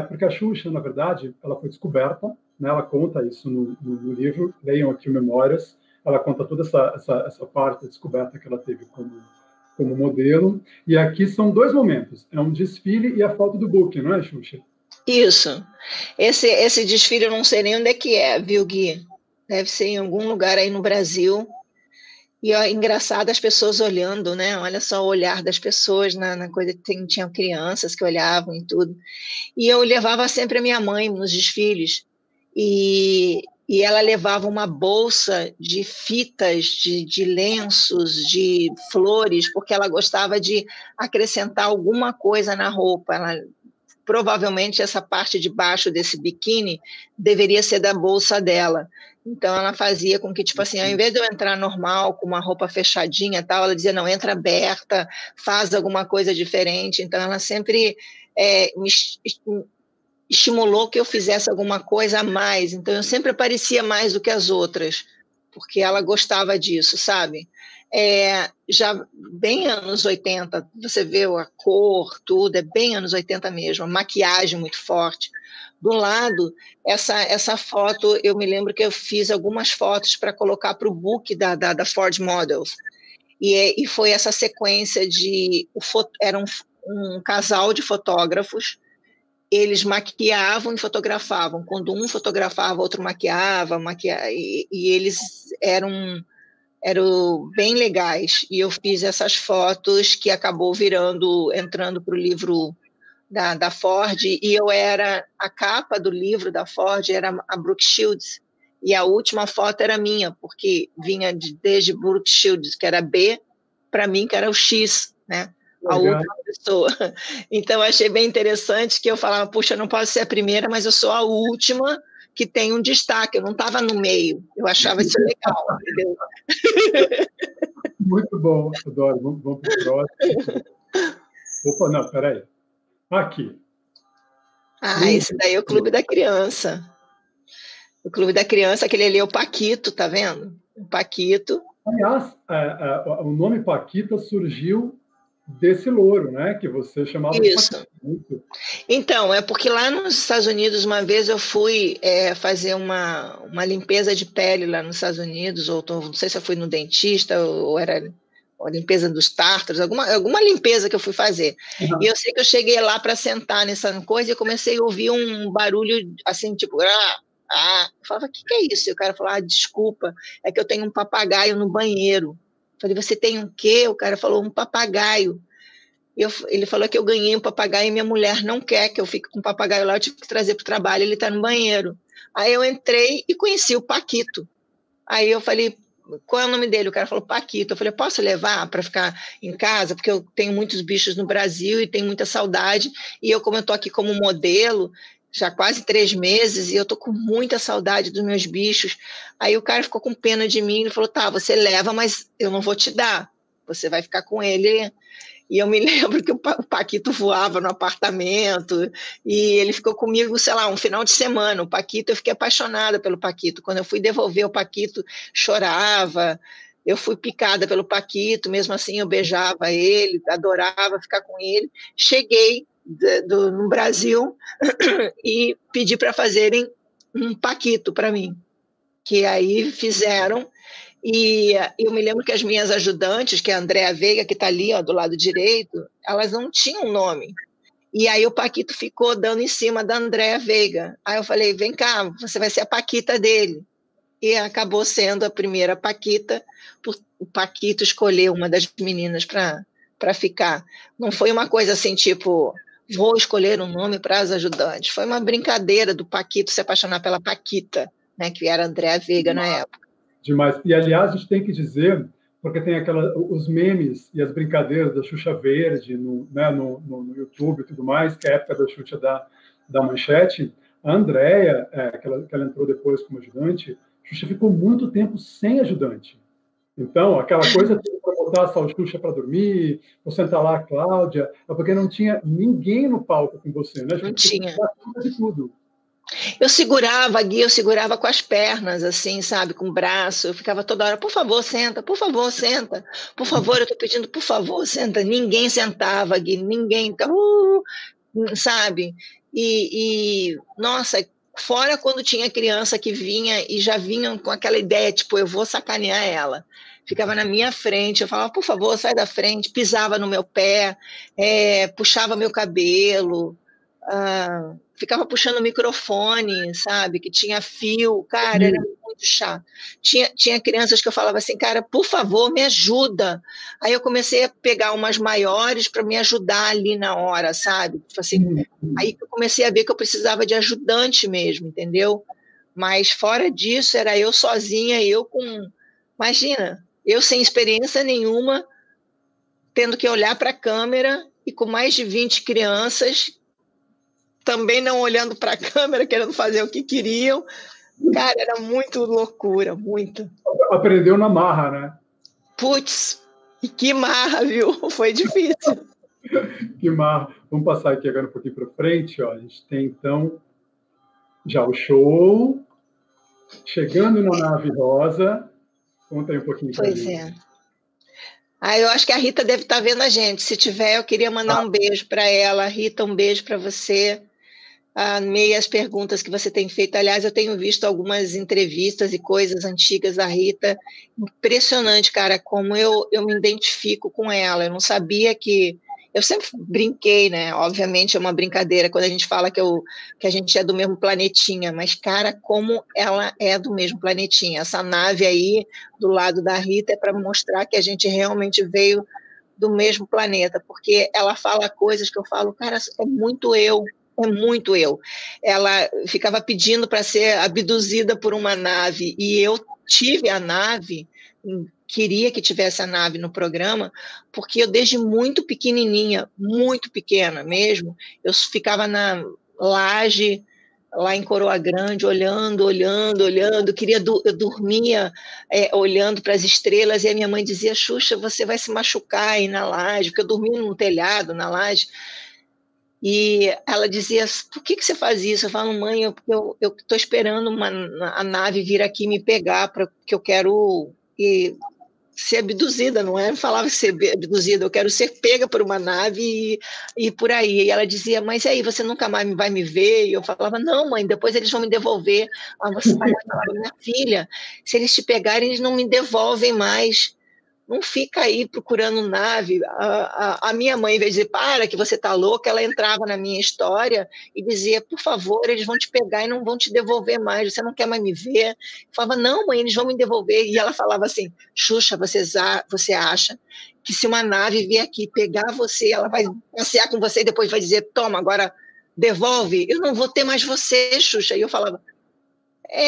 porque a Xuxa, na verdade, ela foi descoberta, né? Ela conta isso no livro, leiam aqui o Memórias, ela conta toda essa parte da descoberta que ela teve como modelo, e aqui são 2 momentos, é um desfile e a foto do book, não é, Xuxa? Isso. Esse desfile eu não sei nem onde é que é, viu, Gui? Deve ser em algum lugar aí no Brasil. E ó, engraçado as pessoas olhando, né? Olha só o olhar das pessoas na coisa. Tinham crianças que olhavam e tudo. E eu levava sempre a minha mãe nos desfiles. E ela levava uma bolsa de fitas, de lenços, de flores, porque ela gostava de acrescentar alguma coisa na roupa. Provavelmente essa parte de baixo desse biquíni deveria ser da bolsa dela. Então ela fazia com que, tipo assim, ao invés de eu entrar normal, com uma roupa fechadinha e tal, ela dizia: não, entra aberta, faz alguma coisa diferente. Então ela sempre me estimulou que eu fizesse alguma coisa a mais. Então eu sempre aparecia mais do que as outras, porque ela gostava disso, sabe? Já bem anos 80, você vê a cor, tudo, é bem anos 80 mesmo, a maquiagem muito forte. Do lado, essa foto, eu me lembro que eu fiz algumas fotos para colocar para o book da Ford Models, e foi essa sequência era um casal de fotógrafos, eles maquiavam e fotografavam. Quando um fotografava, outro maquiava, e eles eram bem legais. E eu fiz essas fotos que acabou entrando para o livro da Ford, e a capa do livro da Ford era a Brooke Shields, e a última foto era minha, porque vinha desde Brooke Shields, que era B, para mim, que era o X, né? A última pessoa. Então, eu achei bem interessante que eu falava: puxa, não posso ser a primeira, mas eu sou a última que tem um destaque, eu não estava no meio. Eu achava isso legal, entendeu? Muito bom, adoro. Vamos para o próximo. Opa, não, peraí. Aqui. Esse daí é o Clube da Criança. O Clube da Criança, aquele ali é o Paquito, tá vendo? O Paquito. Aliás, o nome Paquita surgiu desse louro, né? Que você chamava Isso. de paquito. Então, é porque lá nos Estados Unidos, uma vez eu fui fazer uma limpeza de pele lá nos Estados Unidos, não sei se eu fui no dentista ou era a limpeza dos tártaros, alguma limpeza que eu fui fazer. Uhum. E eu sei que eu cheguei lá para sentar nessa coisa e comecei a ouvir um barulho assim, tipo, eu falava, o que é isso? E o cara falou, desculpa, é que eu tenho um papagaio no banheiro. Eu falei, você tem um quê? O cara falou, um papagaio. Ele falou que eu ganhei um papagaio e minha mulher não quer que eu fique com o papagaio lá, eu tive que trazer para o trabalho, ele está no banheiro. Aí eu entrei e conheci o Paquito. Aí eu falei, qual é o nome dele? O cara falou, Paquito. Eu falei, posso levar para ficar em casa? Porque eu tenho muitos bichos no Brasil e tenho muita saudade. E como eu estou aqui como modelo, já quase 3 meses, e eu estou com muita saudade dos meus bichos. Aí o cara ficou com pena de mim, ele falou, tá, você leva, mas eu não vou te dar. Você vai ficar com ele. E eu me lembro que o Paquito voava no apartamento e ele ficou comigo, sei lá, um final de semana. O Paquito, eu fiquei apaixonada pelo Paquito. Quando eu fui devolver o Paquito, chorava. Eu fui picada pelo Paquito, mesmo assim eu beijava ele, adorava ficar com ele. Cheguei no Brasil e pedi para fazerem um Paquito para mim, que aí fizeram. E eu me lembro que as minhas ajudantes, que é a Andréa Veiga, que está ali ó, do lado direito, elas não tinham nome. E aí o Paquito ficou dando em cima da Andréa Veiga. Aí eu falei, vem cá, você vai ser a Paquita dele. E acabou sendo a primeira Paquita, o Paquito escolheu uma das meninas para ficar. Não foi uma coisa assim, tipo, vou escolher um nome para as ajudantes. Foi uma brincadeira do Paquito se apaixonar pela Paquita, né, que era a Andréa Veiga na época. Demais. E, aliás, a gente tem que dizer, porque tem os memes e as brincadeiras da Xuxa Verde no YouTube e tudo mais, que é a época da Xuxa da Manchete, a Andréia, que ela entrou depois como ajudante, a Xuxa ficou muito tempo sem ajudante. Então, aquela coisa para botar a Salsicha para dormir, ou sentar lá a Cláudia, é porque não tinha ninguém no palco com você, né? Não tinha. De tudo. Eu segurava, Gui, eu segurava com as pernas, assim, sabe, com o braço. Eu ficava toda hora, por favor, senta, por favor, senta. Por favor, eu estou pedindo, por favor, senta. Ninguém sentava, Gui, ninguém, sabe? Nossa, fora quando tinha criança que vinha e já vinham com aquela ideia, tipo, eu vou sacanear ela. Ficava na minha frente, eu falava, por favor, sai da frente, pisava no meu pé, puxava meu cabelo, ficava puxando o microfone, sabe, que tinha fio, cara, era muito chato. Tinha crianças que eu falava assim, cara, por favor, me ajuda. Aí eu comecei a pegar umas maiores para me ajudar ali na hora, sabe? Assim, aí eu comecei a ver que eu precisava de ajudante mesmo, entendeu? Mas fora disso, era eu sozinha, imagina, eu sem experiência nenhuma, tendo que olhar para a câmera e com mais de 20 crianças, também não olhando para a câmera, querendo fazer o que queriam. Cara, era muito loucura, muito. Aprendeu na marra, né? Putz, e que marra, viu? Foi difícil. Que marra. Vamos passar aqui agora um pouquinho para frente. Ó. A gente tem, então, já o show, chegando na nave rosa. Conta aí um pouquinho para Pois é. Eu acho que a Rita deve estar vendo a gente. Se tiver, eu queria mandar um beijo para ela. Rita, um beijo para você. Amei as perguntas que você tem feito. Aliás, eu tenho visto algumas entrevistas e coisas antigas da Rita. Impressionante, cara, como eu me identifico com ela. Eu não sabia que... Eu sempre brinquei, né? Obviamente é uma brincadeira quando a gente fala que a gente é do mesmo planetinha, mas, cara, como ela é do mesmo planetinha. Essa nave aí, do lado da Rita, é para mostrar que a gente realmente veio do mesmo planeta, porque ela fala coisas que eu falo, cara, é muito eu. É muito eu. Ela ficava pedindo para ser abduzida por uma nave, e eu tive a nave, queria que tivesse a nave no programa, porque eu desde muito pequenininha, muito pequena mesmo, eu ficava na laje, lá em Coroa Grande, olhando, eu dormia olhando para as estrelas, e a minha mãe dizia, Xuxa, você vai se machucar aí na laje, porque eu dormia num telhado, na laje. E ela dizia, por que você faz isso? Eu falo, mãe, eu estou esperando a nave vir aqui me pegar, porque eu quero ir ser abduzida, não é? Eu falava ser abduzida, eu quero ser pega por uma nave e por aí. E ela dizia, mas aí, você nunca mais vai me ver? E eu falava, não, mãe, depois eles vão me devolver. A mãe falava, minha filha, se eles te pegarem, eles não me devolvem mais. Não fica aí procurando nave. A minha mãe, em vez de dizer, para, que você está louca, ela entrava na minha história e dizia, por favor, eles vão te pegar e não vão te devolver mais, você não quer mais me ver? Eu falava, não, mãe, eles vão me devolver. E ela falava assim, Xuxa, você acha que se uma nave vier aqui pegar você, ela vai passear com você e depois vai dizer, toma, agora devolve? Eu não vou ter mais você, Xuxa. E eu falava,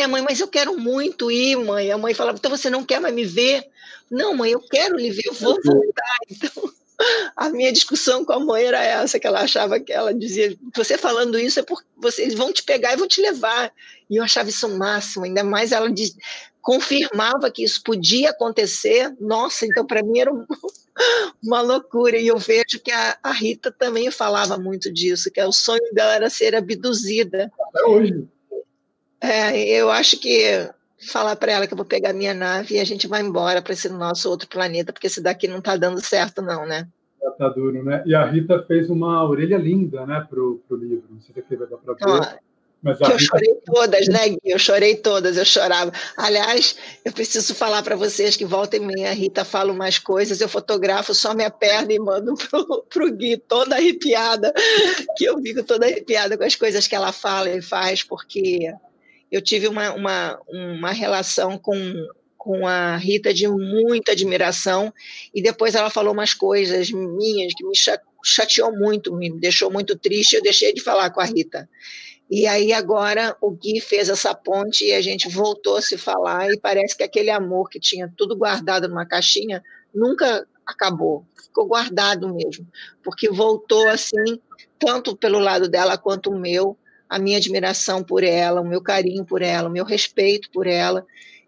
mãe, mas eu quero muito ir, mãe. A mãe falava, então você não quer mais me ver? Não, mãe, eu quero lhe ver, eu vou voltar. Então, a minha discussão com a mãe era essa, que ela achava que ela dizia, você falando isso é porque eles vão te pegar e vão te levar. E eu achava isso o máximo, ainda mais ela confirmava que isso podia acontecer. Nossa, então para mim era uma loucura. E eu vejo que a Rita também falava muito disso, que o sonho dela era ser abduzida. Até hoje. Eu acho que falar para ela que eu vou pegar minha nave e a gente vai embora para esse nosso outro planeta, porque esse daqui não está dando certo, não, né? Tá duro, né? E a Rita fez uma orelha linda, né, pro livro. Não sei se aqui vai dar para ver. Mas que eu chorei todas, né, Gui? Eu chorei todas, eu chorava. Aliás, eu preciso falar para vocês que volta e meia a Rita fala umas coisas, eu fotografo só minha perna e mando pro Gui, toda arrepiada, que eu fico toda arrepiada com as coisas que ela fala e faz, porque eu tive uma relação com a Rita de muita admiração, e depois ela falou umas coisas minhas que me chateou muito, me deixou muito triste, eu deixei de falar com a Rita. E aí agora o Gui fez essa ponte e a gente voltou a se falar, e parece que aquele amor que tinha tudo guardado numa caixinha nunca acabou, ficou guardado mesmo, porque voltou assim, tanto pelo lado dela quanto o meu, a minha admiração por ela, o meu carinho por ela, o meu respeito por ela,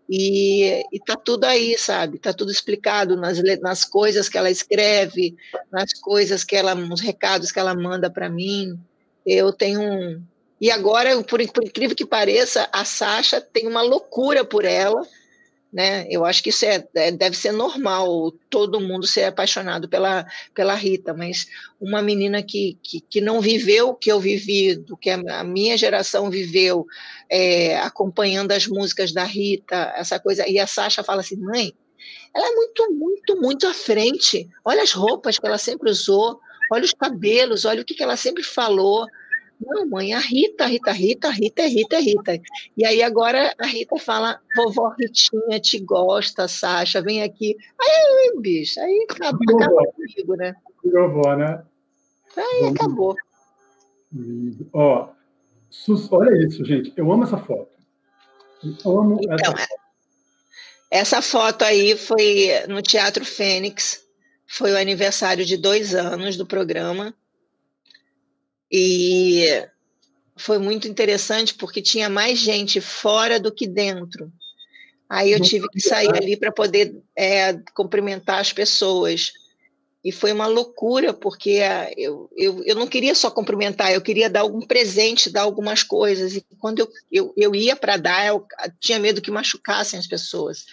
e tá tudo aí, sabe? Tá tudo explicado nas coisas que ela escreve, nas coisas que ela, nos recados que ela manda para mim. Eu tenho E agora, por incrível que pareça, a Sasha tem uma loucura por ela, né? Eu acho que isso deve ser normal, todo mundo ser apaixonado pela Rita, mas uma menina que não viveu o que eu vivi, do que a minha geração viveu, acompanhando as músicas da Rita, essa coisa. E a Sasha fala assim, mãe, ela é muito, muito, muito à frente. Olha as roupas que ela sempre usou, olha os cabelos, olha o que ela sempre falou. Não, mãe, a Rita, Rita, Rita, Rita, Rita, Rita. E aí agora a Rita fala, vovó Ritinha te gosta, Sasha, vem aqui. Aí, bicho, aí acabou comigo, né? Vovó, né? Aí acabou. Ó, olha isso, gente. Eu amo essa foto. Eu amo essa foto. Essa foto aí foi no Teatro Fênix, foi o aniversário de 2 anos do programa. E foi muito interessante porque tinha mais gente fora do que dentro. Aí eu tive que sair ali para poder cumprimentar as pessoas. E foi uma loucura, porque eu não queria só cumprimentar, eu queria dar algum presente, dar algumas coisas. E quando eu ia para dar, eu tinha medo que machucassem as pessoas.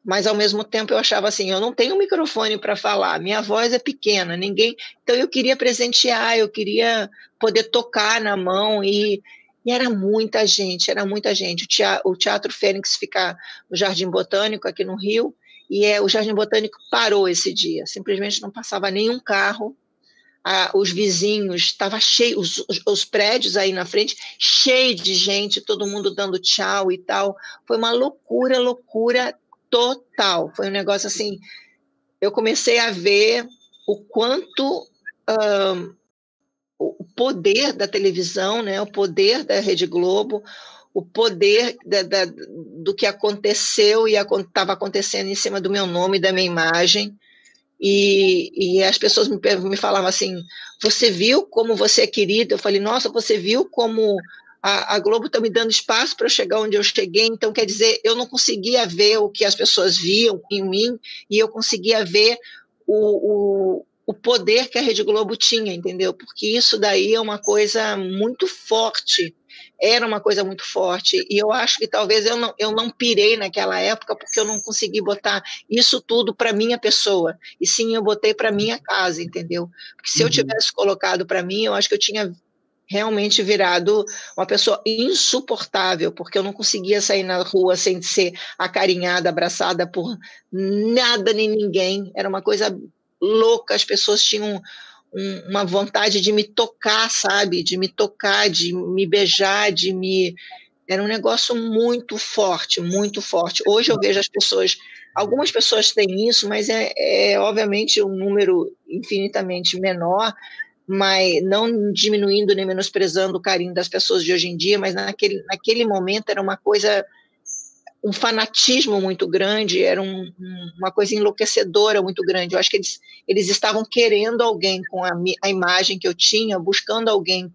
Mas, ao mesmo tempo, eu achava assim, eu não tenho microfone para falar, minha voz é pequena, então eu queria presentear, eu queria poder tocar na mão, e era muita gente, O Teatro Fênix fica no Jardim Botânico, aqui no Rio, e o Jardim Botânico parou esse dia, simplesmente não passava nenhum carro, os vizinhos, estava cheio, os prédios aí na frente, cheio de gente, todo mundo dando tchau e tal, foi uma loucura total, foi um negócio assim, eu comecei a ver o quanto o poder da televisão, né, o poder da Rede Globo, o poder do que aconteceu e estava acontecendo em cima do meu nome, da minha imagem, e as pessoas me falavam assim, você viu como você é querida? Eu falei, nossa, você viu como a Globo está me dando espaço para eu chegar onde eu cheguei, então quer dizer, eu não conseguia ver o que as pessoas viam em mim, e eu conseguia ver o poder que a Rede Globo tinha, entendeu? Porque isso daí é uma coisa muito forte, era uma coisa muito forte, e eu acho que talvez eu não pirei naquela época porque eu não consegui botar isso tudo para minha pessoa, e sim eu botei para minha casa, entendeu? Porque se eu tivesse colocado para mim, eu acho que eu tinha realmente virado uma pessoa insuportável, porque eu não conseguia sair na rua sem ser acarinhada, abraçada por nada nem ninguém, era uma coisa louca, as pessoas tinham uma vontade de me tocar, sabe? De me tocar, de me beijar, de me... Era um negócio muito forte, muito forte. Hoje eu vejo as pessoas, algumas pessoas têm isso, mas é obviamente um número infinitamente menor, mas não diminuindo nem menosprezando o carinho das pessoas de hoje em dia, mas naquele momento era uma coisa, um fanatismo muito grande, era uma coisa enlouquecedora muito grande. Eu acho que eles estavam querendo alguém com a imagem que eu tinha, buscando alguém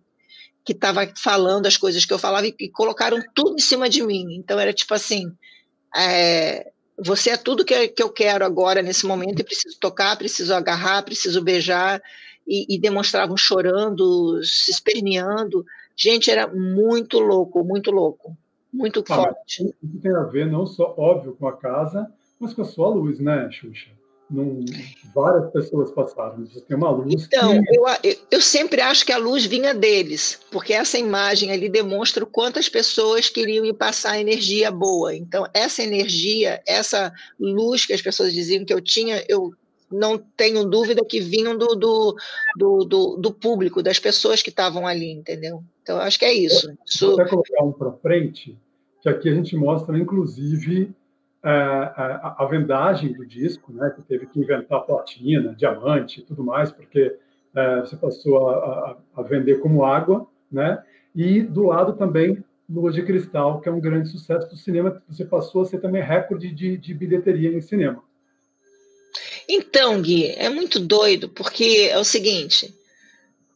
que estava falando as coisas que eu falava e colocaram tudo em cima de mim. Então era tipo assim, você é tudo que eu quero agora nesse momento e preciso tocar, preciso agarrar, preciso beijar, e demonstravam chorando, se esperneando. Gente, era muito louco, muito Mas forte. isso tem a ver não só, óbvio, com a casa, mas com a sua luz, né, Xuxa? Várias pessoas passaram. Você tem uma luz Então, que... eu sempre acho que a luz vinha deles, porque essa imagem ali demonstra o quanto as pessoas queriam me passar energia boa. Então, essa energia, essa luz que as pessoas diziam que eu tinha, eu não tenho dúvida que vinham do público, das pessoas que estavam ali, entendeu? Então, eu acho que é isso. Vou até colocar um para frente, que aqui a gente mostra, inclusive, a vendagem do disco, né, que teve que inventar platina, diamante e tudo mais, porque você passou a vender como água, né? E do lado também Lua de Cristal, que é um grande sucesso do cinema, você passou a ser também recorde de bilheteria em cinema. Então, Gui, é muito doido, porque é o seguinte,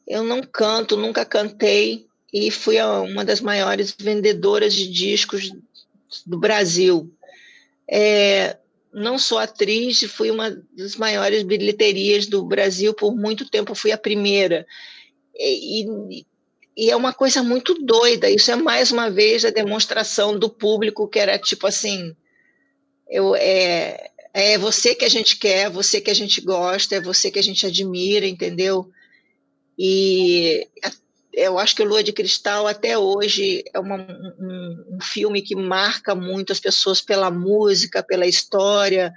eu não canto, nunca cantei, e fui uma das maiores vendedoras de discos do Brasil. Não sou atriz, fui uma das maiores bilheterias do Brasil, por muito tempo fui a primeira. E é uma coisa muito doida, isso é mais uma vez a demonstração do público, que era tipo assim, é você que a gente quer, você que a gente gosta, é você que a gente admira, entendeu? E eu acho que o Lua de Cristal, até hoje, é um filme que marca muito as pessoas pela música, pela história,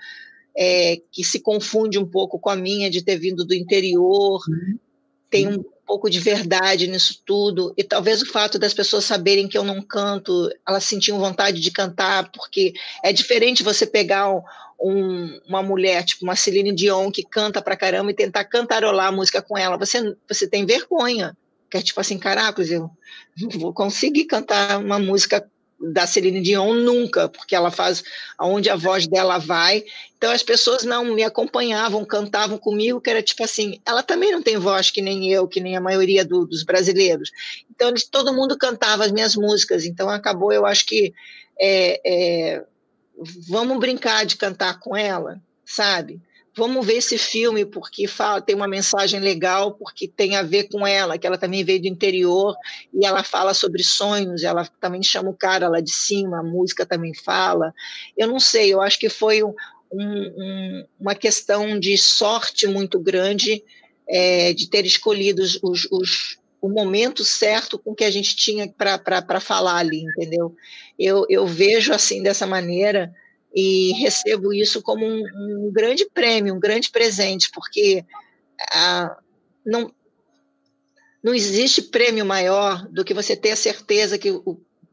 que se confunde um pouco com a minha, de ter vindo do interior. Tem um pouco de verdade nisso tudo, e talvez o fato das pessoas saberem que eu não canto, elas sentiam vontade de cantar, porque é diferente você pegar uma mulher, tipo uma Celine Dion, que canta pra caramba, e tentar cantarolar a música com ela. Você tem vergonha, que é tipo assim, caracas, eu não vou conseguir cantar uma música da Celine Dion nunca, porque ela faz aonde a voz dela vai. Então as pessoas não me acompanhavam, cantavam comigo, que era tipo assim, ela também não tem voz que nem eu, que nem a maioria dos brasileiros. Então todo mundo cantava as minhas músicas, então acabou, eu acho que vamos brincar de cantar com ela, sabe? Vamos ver esse filme porque tem uma mensagem legal, porque tem a ver com ela, que ela também veio do interior, e ela fala sobre sonhos, ela também chama o cara lá de cima, a música também fala. Eu não sei, eu acho que foi uma questão de sorte muito grande, de ter escolhido o momento certo com que a gente tinha para falar ali, entendeu? Eu vejo assim, dessa maneira, e recebo isso como um grande prêmio, um grande presente, porque não, não existe prêmio maior do que você ter a certeza que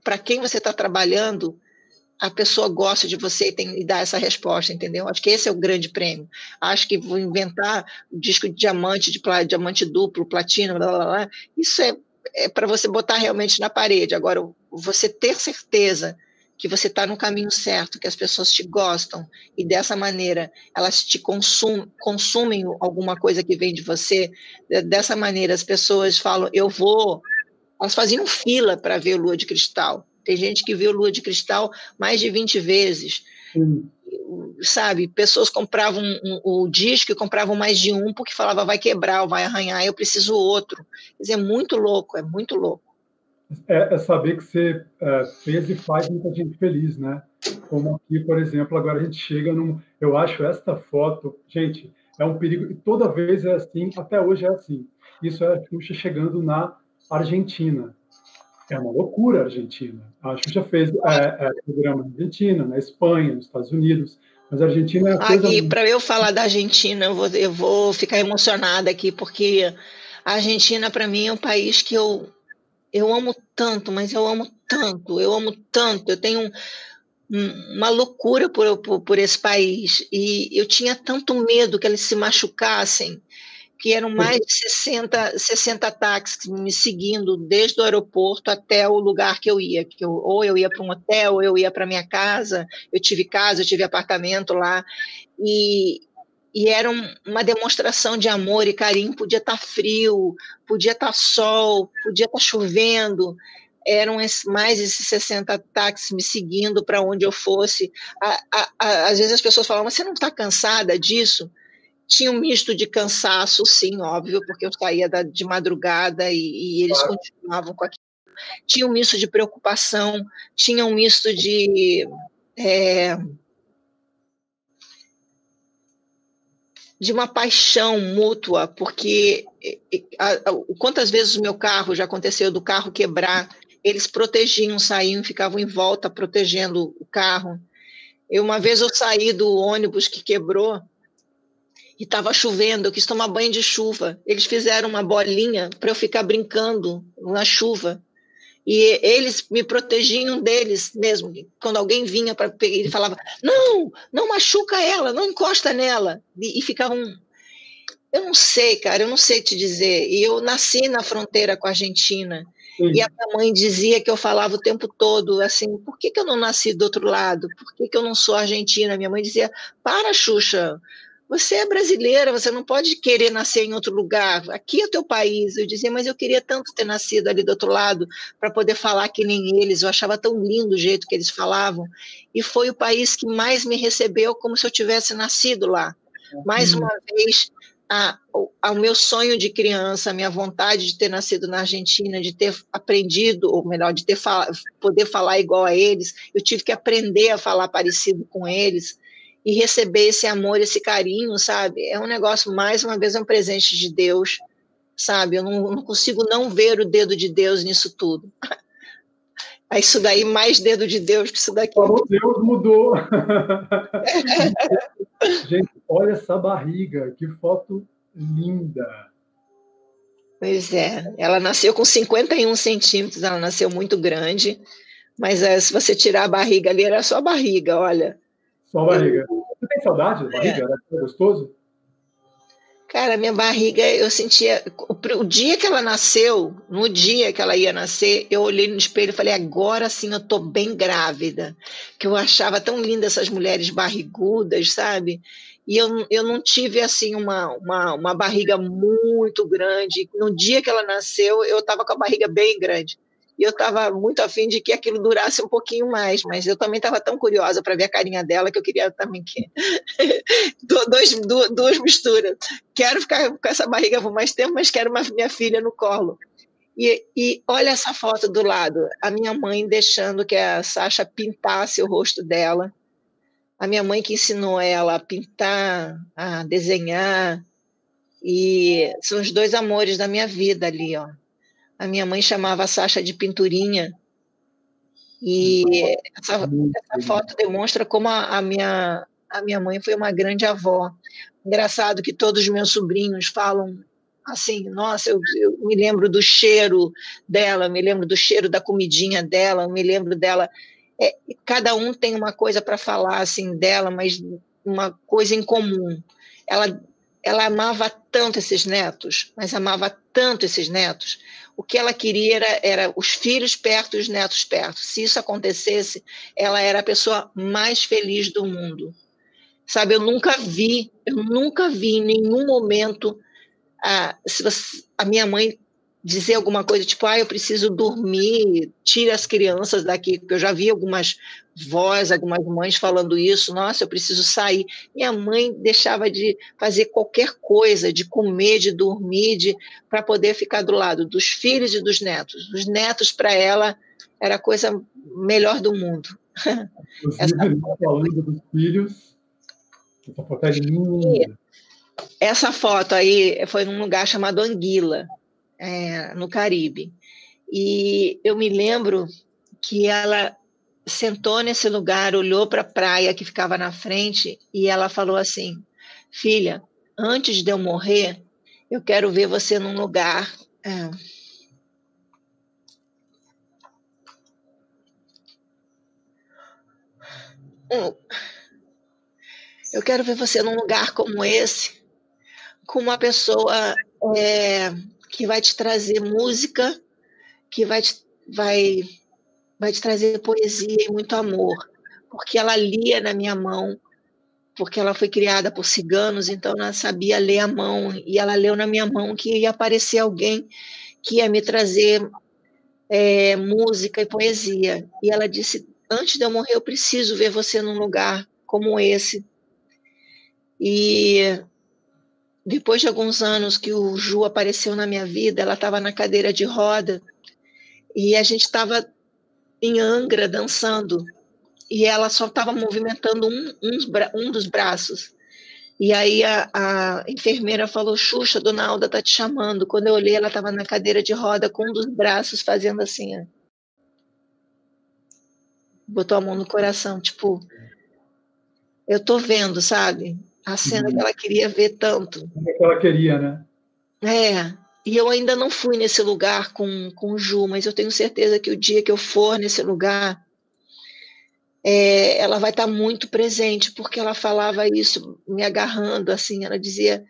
para quem você está trabalhando, a pessoa gosta de você e dá essa resposta, entendeu? Acho que esse é o grande prêmio. Acho que vou inventar disco de diamante, diamante duplo, platina, blá, blá, blá. Isso é para você botar realmente na parede. Agora, você ter certeza que você está no caminho certo, que as pessoas te gostam, e dessa maneira elas te consumem alguma coisa que vem de você, dessa maneira as pessoas falam, elas faziam fila para ver Lua de Cristal. Tem gente que viu Lua de Cristal mais de 20 vezes. Sabe? Pessoas compravam o disco e compravam mais de um porque falava vai quebrar ou vai arranhar, eu preciso outro. Quer dizer, é muito louco, é muito louco. É saber que você fez e faz muita gente feliz, né? Como aqui, por exemplo, agora a gente chega num. Eu acho esta foto, gente, é um perigo, e toda vez é assim, até hoje é assim. Isso é a Xuxa chegando na Argentina. É uma loucura a Argentina. A Xuxa fez programa na Argentina, na Espanha, nos Estados Unidos, mas a Argentina é a coisa. Aqui, para eu falar da Argentina, eu vou ficar emocionada aqui, porque a Argentina, para mim, é um país que eu amo tanto, mas eu amo tanto, eu amo tanto. Eu tenho uma loucura por esse país. E eu tinha tanto medo que eles se machucassem, que eram mais de 60 táxis me seguindo desde o aeroporto até o lugar que eu ia. Ou eu ia para um hotel, ou eu ia para minha casa. Eu tive apartamento lá. E era uma demonstração de amor e carinho. Podia estar frio, podia estar sol, podia estar chovendo. Eram mais esses 60 táxis me seguindo para onde eu fosse. Às vezes as pessoas falavam, mas você não está cansada disso? Tinha um misto de cansaço, sim, óbvio, porque eu saía de madrugada e eles continuavam com aquilo. Tinha um misto de preocupação, tinha um misto de uma paixão mútua, porque quantas vezes o meu carro, já aconteceu do carro quebrar, eles protegiam, saíam, ficavam em volta protegendo o carro. Uma vez eu saí do ônibus que quebrou e estava chovendo, eu quis tomar banho de chuva. Eles fizeram uma bolinha para eu ficar brincando na chuva. E eles me protegiam deles mesmo. Quando alguém vinha para pegar, ele falava: não machuca ela, não encosta nela. E ficavam. Eu não sei, cara, eu não sei te dizer. E eu nasci na fronteira com a Argentina. E a minha mãe dizia que eu falava o tempo todo assim: por que eu não nasci do outro lado? Por que eu não sou argentina? Minha mãe dizia: para, Xuxa. Você é brasileira, você não pode querer nascer em outro lugar. Aqui é o teu país. Eu dizia, mas eu queria tanto ter nascido ali do outro lado para poder falar que nem eles. Eu achava tão lindo o jeito que eles falavam. E foi o país que mais me recebeu como se eu tivesse nascido lá. Mais uma vez, ao meu sonho de criança, a minha vontade de ter nascido na Argentina, de ter aprendido, ou melhor, de poder falar igual a eles, eu tive que aprender a falar parecido com eles. E receber esse amor, esse carinho, sabe? É um negócio, mais uma vez, é um presente de Deus, sabe? Eu não consigo não ver o dedo de Deus nisso tudo. É isso daí, mais dedo de Deus que isso daqui. Falou, Deus mudou. Gente, olha essa barriga, que foto linda. Pois é, ela nasceu com 51 centímetros, ela nasceu muito grande, mas se você tirar a barriga ali, era só a barriga, olha. Só a barriga. Você tem saudade da barriga? Era gostoso? Cara, minha barriga, eu sentia. O dia que ela nasceu, no dia que ela ia nascer, eu olhei no espelho e falei: agora sim eu tô bem grávida. Que eu achava tão linda essas mulheres barrigudas, sabe? E eu não tive, assim, uma barriga muito grande. No dia que ela nasceu, eu estava com a barriga bem grande. E eu estava muito afim de que aquilo durasse um pouquinho mais, mas eu também estava tão curiosa para ver a carinha dela que eu queria também que. Duas misturas. Quero ficar com essa barriga por mais tempo, mas quero minha filha no colo. E olha essa foto do lado, a minha mãe deixando que a Sasha pintasse o rosto dela, a minha mãe que ensinou ela a pintar, a desenhar, e são os dois amores da minha vida ali, ó. A minha mãe chamava a Sasha de Pinturinha, e essa foto demonstra como a minha mãe foi uma grande avó. Engraçado que todos os meus sobrinhos falam assim, nossa, eu me lembro do cheiro dela, me lembro do cheiro da comidinha dela, me lembro dela. Cada um tem uma coisa para falar assim dela, mas uma coisa em comum. Ela amava tanto esses netos, mas amava tanto esses netos. O que ela queria era os filhos perto e os netos perto. Se isso acontecesse, ela era a pessoa mais feliz do mundo. Sabe, eu nunca vi em nenhum momento a minha mãe dizer alguma coisa, tipo, eu preciso dormir, tire as crianças daqui, porque eu já vi algumas vós, algumas mães falando isso, nossa, eu preciso sair. Minha mãe deixava de fazer qualquer coisa, de comer, de dormir, para poder ficar do lado dos filhos e dos netos. Os netos, para ela, era a coisa melhor do mundo. Inclusive, falando dos filhos, essa foto é linda. Essa foto aí foi num lugar chamado Anguila, no Caribe. E eu me lembro que ela sentou nesse lugar, olhou para a praia que ficava na frente e ela falou assim: filha, antes de eu morrer, eu quero ver você num lugar... eu quero ver você num lugar como esse, com uma pessoa que vai te trazer música, que vai te trazer poesia e muito amor, porque ela lia na minha mão, porque ela foi criada por ciganos, então ela sabia ler a mão, e ela leu na minha mão que ia aparecer alguém que ia me trazer música e poesia. E ela disse, antes de eu morrer, eu preciso ver você num lugar como esse. E depois de alguns anos que o Ju apareceu na minha vida, ela estava na cadeira de roda, e a gente estava em Angra dançando, e ela só estava movimentando um dos braços. E aí a enfermeira falou, Xuxa, Dona Alda está te chamando. Quando eu olhei, ela estava na cadeira de roda com um dos braços fazendo assim, botou a mão no coração, tipo, eu tô vendo, sabe? A cena que ela queria ver tanto. É que ela queria, né? E eu ainda não fui nesse lugar com o Ju, mas eu tenho certeza que o dia que eu for nesse lugar, ela vai estar muito presente, porque ela falava isso me agarrando, assim, ela dizia,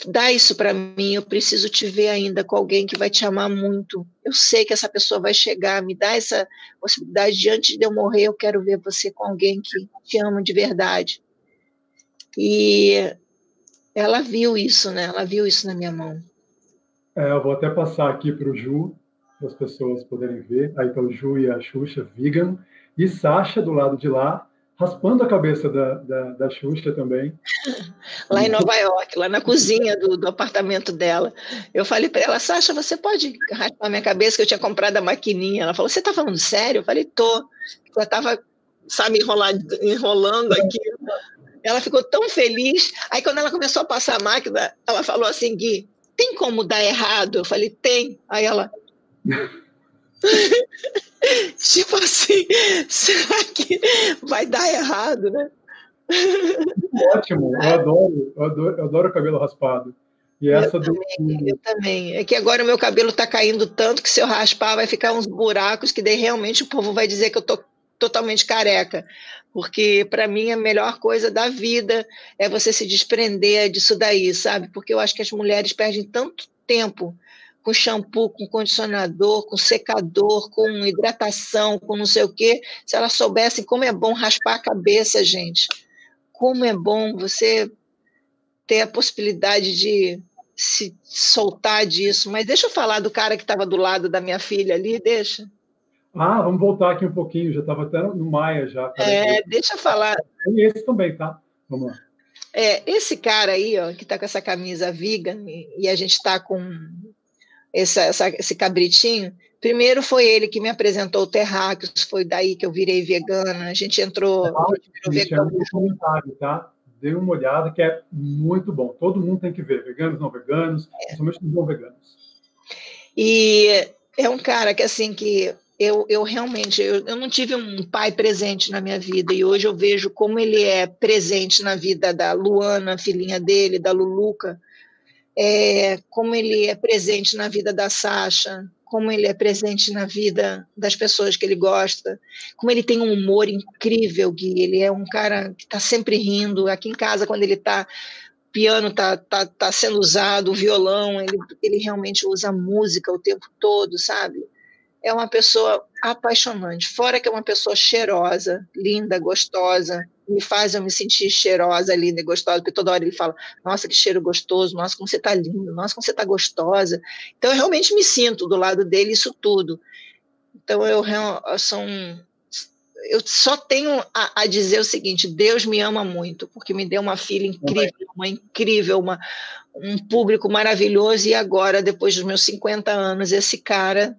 dá isso para mim, eu preciso te ver ainda com alguém que vai te amar muito, eu sei que essa pessoa vai chegar, me dá essa possibilidade de antes de eu morrer, eu quero ver você com alguém que te ama de verdade. E ela viu isso, né? Ela viu isso na minha mão. Eu vou até passar aqui para o Ju, para as pessoas poderem ver. Aí está o Ju e a Xuxa, vegan. E Sasha, do lado de lá, raspando a cabeça da Xuxa também. Lá em Nova York, lá na cozinha do apartamento dela. Eu falei para ela, Sasha, você pode raspar minha cabeça, que eu tinha comprado a maquininha. Ela falou, você está falando sério? Eu falei, tô. Eu estava, sabe, enrolando aqui. Ela ficou tão feliz. Aí, quando ela começou a passar a máquina, ela falou assim, Gui, tem como dar errado? Eu falei, tem. Aí ela... tipo assim, será que vai dar errado, né? Ótimo, eu adoro o cabelo raspado. E essa eu também. É que agora o meu cabelo está caindo tanto que se eu raspar vai ficar uns buracos que daí realmente o povo vai dizer que eu tô totalmente careca, porque para mim a melhor coisa da vida é você se desprender disso daí, sabe? Porque eu acho que as mulheres perdem tanto tempo com shampoo, com condicionador, com secador, com hidratação, com não sei o quê. Se elas soubessem como é bom raspar a cabeça, gente. Como é bom você ter a possibilidade de se soltar disso. Mas deixa eu falar do cara que estava do lado da minha filha ali, deixa. Vamos voltar aqui um pouquinho, já estava até no Maia já. Deixa eu falar. E esse também, tá? Vamos lá. Esse cara aí, ó, que está com essa camisa vegan, e a gente está com esse cabritinho, primeiro foi ele que me apresentou o Terráqueos, foi daí que eu virei vegana, a gente entrou... vegano. Comentário, tá? Dê uma olhada, que é muito bom. Todo mundo tem que ver, veganos, não veganos, principalmente os não veganos. E é um cara que, assim, que eu realmente, eu não tive um pai presente na minha vida, e hoje eu vejo como ele é presente na vida da Luana, filhinha dele, da Luluca, como ele é presente na vida da Sasha, como ele é presente na vida das pessoas que ele gosta, como ele tem um humor incrível, Gui, ele é um cara que está sempre rindo, aqui em casa, quando ele está... piano tá sendo usado, o violão, ele realmente usa música o tempo todo, sabe? É uma pessoa apaixonante, fora que é uma pessoa cheirosa, linda, gostosa, me faz eu me sentir cheirosa, linda e gostosa, porque toda hora ele fala, nossa, que cheiro gostoso, nossa, como você está linda, nossa, como você está gostosa. Então, eu realmente me sinto do lado dele, isso tudo. Então, eu só tenho a dizer o seguinte, Deus me ama muito, porque me deu uma filha incrível, uma incrível, um público maravilhoso, e agora, depois dos meus 50 anos, esse cara,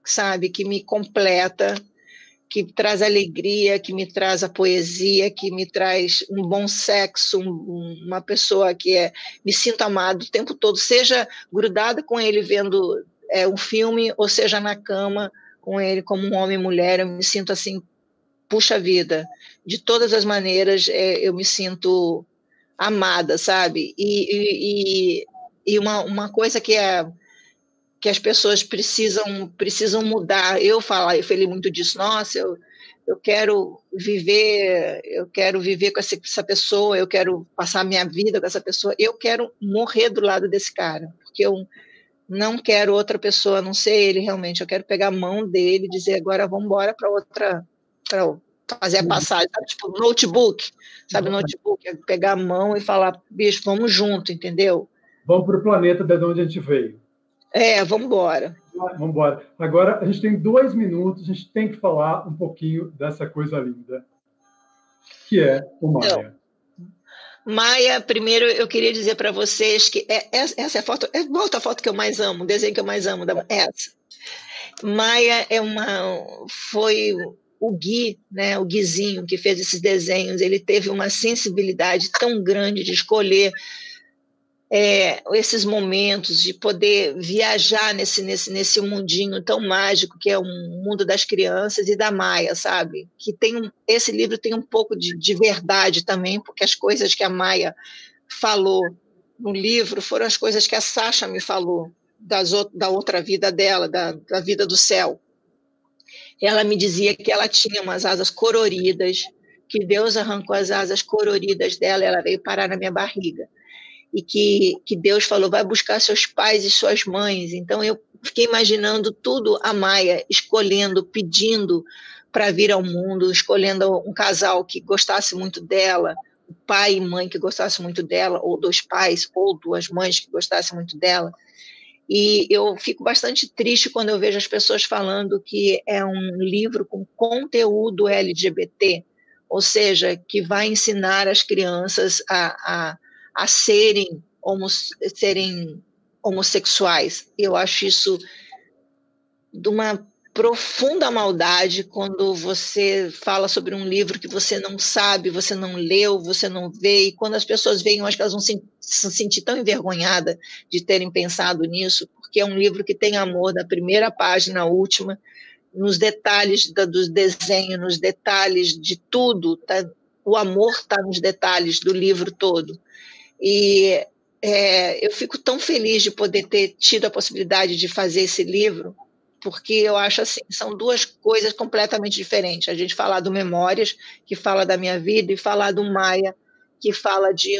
sabe, que me completa, que traz alegria, que me traz a poesia, que me traz um bom sexo, uma pessoa que me sinto amado o tempo todo, seja grudada com ele vendo um filme, ou seja na cama com ele como um homem e mulher, eu me sinto assim, puxa vida, de todas as maneiras eu me sinto amada, sabe? E uma coisa que as pessoas precisam mudar. Eu falei muito disso, nossa, eu quero viver com essa pessoa, eu quero passar a minha vida com essa pessoa, eu quero morrer do lado desse cara, porque eu não quero outra pessoa, a não ser ele realmente, eu quero pegar a mão dele e dizer, agora vamos embora para fazer a passagem, sabe? Tipo notebook, pegar a mão e falar, bicho, vamos junto, entendeu? Vamos para o planeta de onde a gente veio. Vamos embora. Vamos embora. Agora, a gente tem 2 minutos, a gente tem que falar um pouquinho dessa coisa linda, que é o Maia. Então, Maia, primeiro eu queria dizer para vocês que essa é a foto, volta a foto que eu mais amo, o desenho que eu mais amo, essa. Maia foi o Gui, né, o Guizinho que fez esses desenhos, ele teve uma sensibilidade tão grande de escolher esses momentos, de poder viajar nesse mundinho tão mágico que é o mundo das crianças e da Maia, sabe? Que esse livro tem um pouco de verdade também, porque as coisas que a Maia falou no livro foram as coisas que a Sasha me falou da outra vida dela, da vida do céu. Ela me dizia que ela tinha umas asas coloridas, que Deus arrancou as asas coloridas dela, ela veio parar na minha barriga. E que Deus falou, vai buscar seus pais e suas mães. Então, eu fiquei imaginando tudo a Maia escolhendo, pedindo para vir ao mundo, escolhendo um casal que gostasse muito dela, o pai e mãe que gostassem muito dela, ou 2 pais, ou 2 mães que gostassem muito dela. E eu fico bastante triste quando eu vejo as pessoas falando que é um livro com conteúdo LGBT, ou seja, que vai ensinar as crianças a serem homossexuais. Eu acho isso de uma profunda maldade quando você fala sobre um livro que você não sabe, você não leu, você não vê, e quando as pessoas veem, eu acho que elas vão se sentir tão envergonhadas de terem pensado nisso, porque é um livro que tem amor da primeira página à última, nos detalhes do desenho, nos detalhes de tudo, tá? O amor está nos detalhes do livro todo. E eu fico tão feliz de poder ter tido a possibilidade de fazer esse livro, porque eu acho assim, são 2 coisas completamente diferentes. A gente falar do Memórias, que fala da minha vida, e falar do Maia, que fala de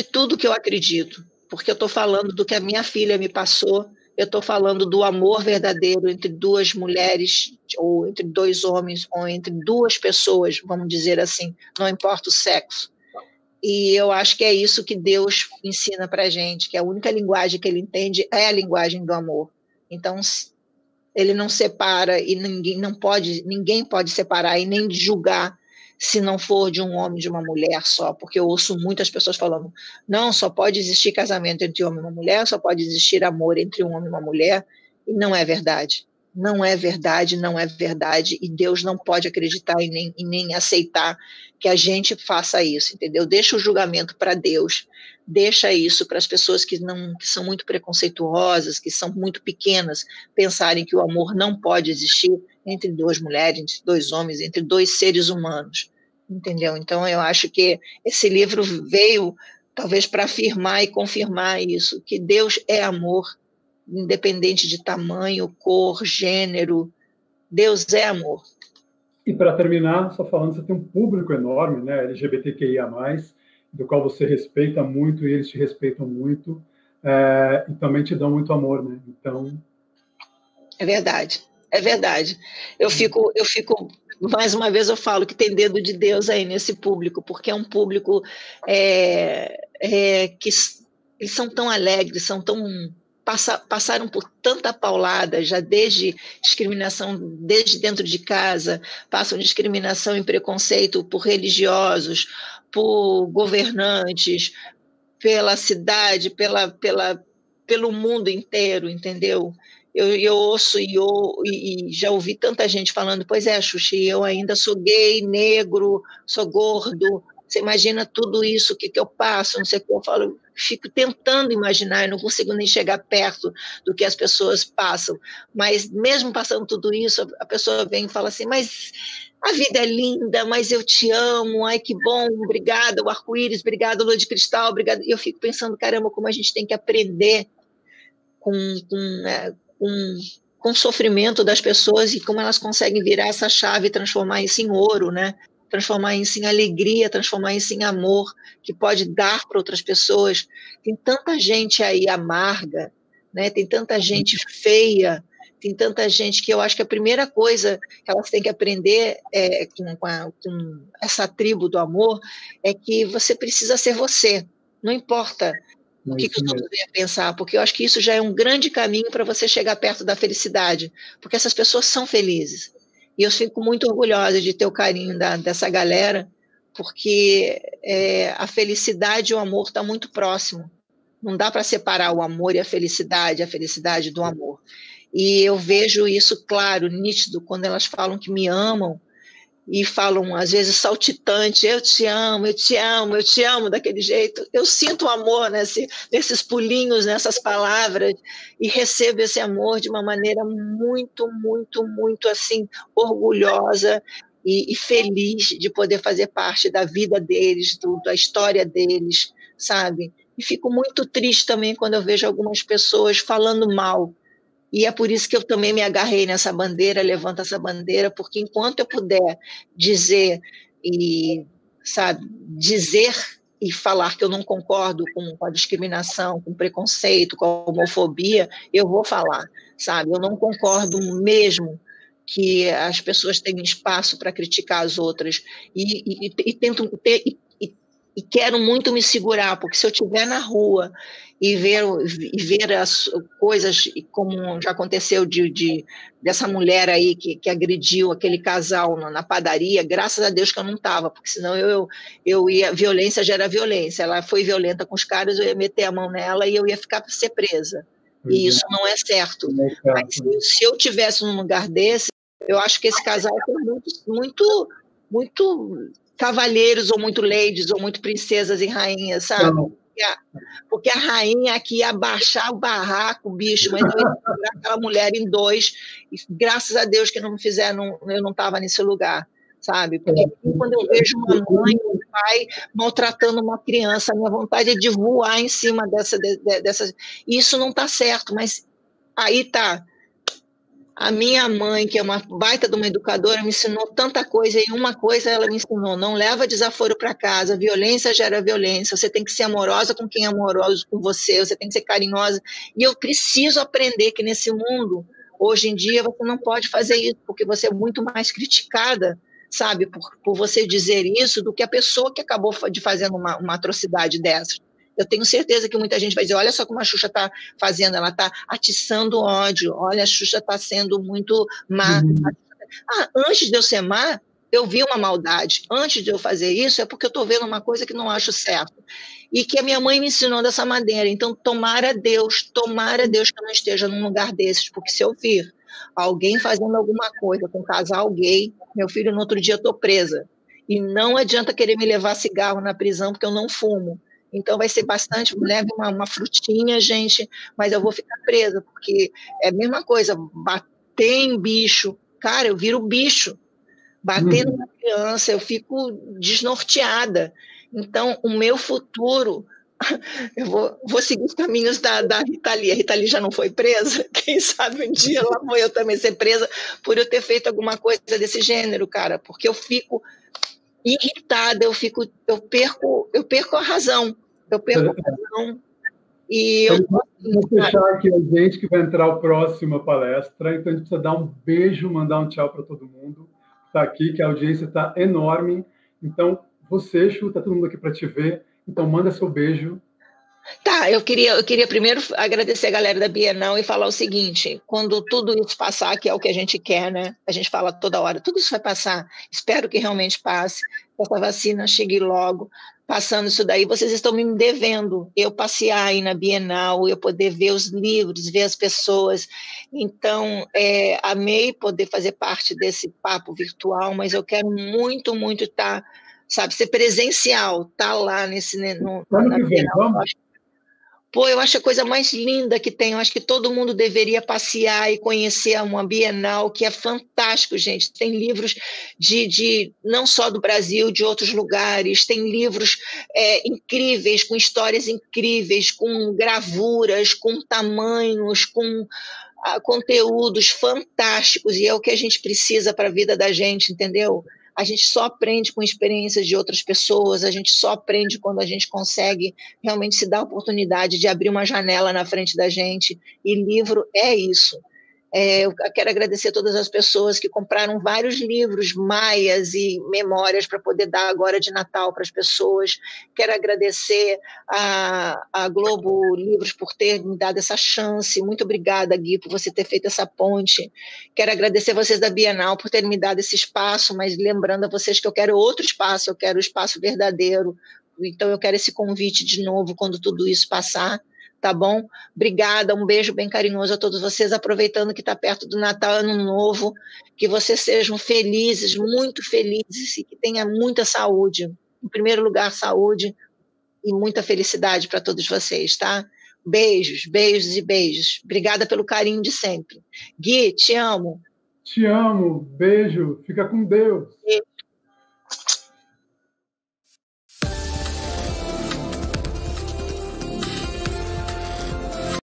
tudo que eu acredito, porque eu estou falando do que a minha filha me passou, eu estou falando do amor verdadeiro entre 2 mulheres, ou entre 2 homens, ou entre 2 pessoas, vamos dizer assim, não importa o sexo. E eu acho que é isso que Deus ensina para a gente, que a única linguagem que ele entende é a linguagem do amor. Então, ele não separa e ninguém pode separar e nem julgar se não for de um homem e de uma mulher só, porque eu ouço muitas pessoas falando, não, só pode existir casamento entre um homem e uma mulher, só pode existir amor entre um homem e uma mulher, e não é verdade. Não é verdade, não é verdade, e Deus não pode acreditar e nem aceitar que a gente faça isso, entendeu? Deixa o julgamento para Deus, deixa isso para as pessoas que são muito preconceituosas, que são muito pequenas, pensarem que o amor não pode existir entre 2 mulheres, entre 2 homens, entre 2 seres humanos, entendeu? Então, eu acho que esse livro veio, talvez, para afirmar e confirmar isso, que Deus é amor, independente de tamanho, cor, gênero, Deus é amor. E para terminar, só falando, você tem um público enorme, né, LGBTQIA+, do qual você respeita muito e eles te respeitam muito, e também te dão muito amor, né? Então... É verdade. Eu fico mais uma vez eu falo que tem dedo de Deus aí nesse público, porque é um público que eles são tão alegres, são tão passaram por tanta paulada, já desde discriminação desde dentro de casa, passam discriminação e preconceito por religiosos, por governantes, pela cidade, pelo mundo inteiro, entendeu? Eu ouço e já ouvi tanta gente falando, pois é, Xuxa, eu ainda sou gay, negro, sou gordo, você imagina tudo isso, que eu passo, não sei o que eu falo, fico tentando imaginar, eu não consigo nem chegar perto do que as pessoas passam, mas mesmo passando tudo isso, a pessoa vem e fala assim, mas a vida é linda, mas eu te amo, ai que bom, obrigada, o arco-íris, obrigada, lua de cristal, obrigada. E eu fico pensando, caramba, como a gente tem que aprender com o sofrimento das pessoas e como elas conseguem virar essa chave e transformar isso em ouro, né? Transformar isso em alegria, transformar isso em amor, que pode dar para outras pessoas. Tem tanta gente aí amarga, né? Tem tanta gente feia, tem tanta gente que eu acho que a primeira coisa que elas têm que aprender com essa tribo do amor é que você precisa ser você, não importa o que os outros venham pensar, porque eu acho que isso já é um grande caminho para você chegar perto da felicidade, porque essas pessoas são felizes. E eu fico muito orgulhosa de ter o carinho dessa galera, porque a felicidade e o amor estão muito próximo. Não dá para separar o amor e a felicidade do amor. E eu vejo isso claro, nítido, quando elas falam que me amam, e falam, às vezes, saltitante, eu te amo, eu te amo, eu te amo, daquele jeito. Eu sinto o amor nesses pulinhos, nessas palavras, e recebo esse amor de uma maneira muito, muito, muito, assim, orgulhosa e feliz de poder fazer parte da vida deles, da história deles, sabe? E fico muito triste também quando eu vejo algumas pessoas falando mal. E é por isso que eu também me agarrei nessa bandeira, levanto essa bandeira, porque enquanto eu puder dizer dizer e falar que eu não concordo com a discriminação, com o preconceito, com a homofobia, eu vou falar, sabe? Eu não concordo mesmo que as pessoas tenham espaço para criticar as outras e tento ter e quero muito me segurar, porque se eu estiver na rua e ver as coisas como já aconteceu dessa mulher aí que agrediu aquele casal na padaria, graças a Deus que eu não estava, porque senão eu ia, violência gera violência, ela foi violenta com os caras, eu ia meter a mão nela e eu ia ficar para ser presa, e isso não é certo. Mas se eu tivesse num lugar desse, eu acho que esse casal foi muito, muito cavalheiros, ou muito ladies, ou muito princesas e rainhas, sabe? Porque a rainha aqui ia baixar o barraco, bicho, mas eu ia segurar aquela mulher em dois, e graças a Deus que não me fizeram, eu não estava nesse lugar, sabe? Porque quando eu vejo uma mãe ou um pai maltratando uma criança, a minha vontade é de voar em cima dessa. Isso não está certo, mas aí tá. A minha mãe, que é uma baita de uma educadora, me ensinou tanta coisa, e uma coisa ela me ensinou: não leva desaforo para casa, violência gera violência, você tem que ser amorosa com quem é amoroso com você, você tem que ser carinhosa, e eu preciso aprender que nesse mundo, hoje em dia, você não pode fazer isso, porque você é muito mais criticada, sabe, por você dizer isso, do que a pessoa que acabou de fazer uma atrocidade dessas. Eu tenho certeza que muita gente vai dizer, olha só como a Xuxa está fazendo, ela está atiçando ódio, olha, a Xuxa está sendo muito má. Antes de eu ser má, eu vi uma maldade. Antes de eu fazer isso, é porque eu estou vendo uma coisa que não acho certo. E que a minha mãe me ensinou dessa maneira. Então, tomara Deus que eu não esteja num lugar desses, porque se eu vir alguém fazendo alguma coisa com um casal gay, meu filho, no outro dia eu estou presa. E não adianta querer me levar cigarro na prisão, porque eu não fumo. Então vai ser bastante, leve uma frutinha, gente, mas eu vou ficar presa, porque é a mesma coisa, bater em bicho, cara, eu viro bicho, bater numa criança, eu fico desnorteada. Então, o meu futuro, eu vou seguir os caminhos da Rita Lee. A Rita Lee já não foi presa? Quem sabe um dia lá vou eu também ser presa por eu ter feito alguma coisa desse gênero, cara, porque eu fico irritada, eu perco a razão. E eu vou fechar aqui a gente que vai entrar a próxima palestra, então a gente precisa dar um beijo, mandar um tchau para todo mundo. está aqui, que a audiência está enorme. Então, você, Chu, está todo mundo aqui para te ver. Então, manda seu beijo. Tá, eu queria primeiro agradecer a galera da Bienal e falar o seguinte: quando tudo isso passar, que é o que a gente quer, né? A gente fala toda hora, tudo isso vai passar. Espero que realmente passe, que essa vacina chegue logo. Passando isso daí, vocês estão me devendo eu passear aí na Bienal, eu poder ver os livros, ver as pessoas. Então, amei poder fazer parte desse papo virtual, mas eu quero muito, muito estar, sabe, ser presencial, estar lá na Bienal. Pô, eu acho a coisa mais linda que tem. Eu acho que todo mundo deveria passear e conhecer uma Bienal, que é fantástico, gente. Tem livros de não só do Brasil, de outros lugares. Tem livros incríveis, com histórias incríveis, com gravuras, com tamanhos, com conteúdos fantásticos. E é o que a gente precisa para a vida da gente, entendeu? A gente só aprende com experiências de outras pessoas, a gente só aprende quando a gente consegue realmente se dar a oportunidade de abrir uma janela na frente da gente, e livro é isso. Eu quero agradecer a todas as pessoas que compraram vários livros maias e memórias para poder dar agora de Natal para as pessoas. Quero agradecer a Globo Livros por ter me dado essa chance. Muito obrigada, Gui, por você ter feito essa ponte. Quero agradecer a vocês da Bienal por terem me dado esse espaço, mas lembrando a vocês que eu quero outro espaço, eu quero o espaço verdadeiro. Então, eu quero esse convite de novo quando tudo isso passar. Tá bom? Obrigada, um beijo bem carinhoso a todos vocês, aproveitando que está perto do Natal, Ano Novo, que vocês sejam felizes, muito felizes, e que tenha muita saúde. Em primeiro lugar, saúde e muita felicidade para todos vocês, tá? Beijos, beijos e beijos. Obrigada pelo carinho de sempre. Gui, te amo. Te amo, beijo, fica com Deus. Beijo.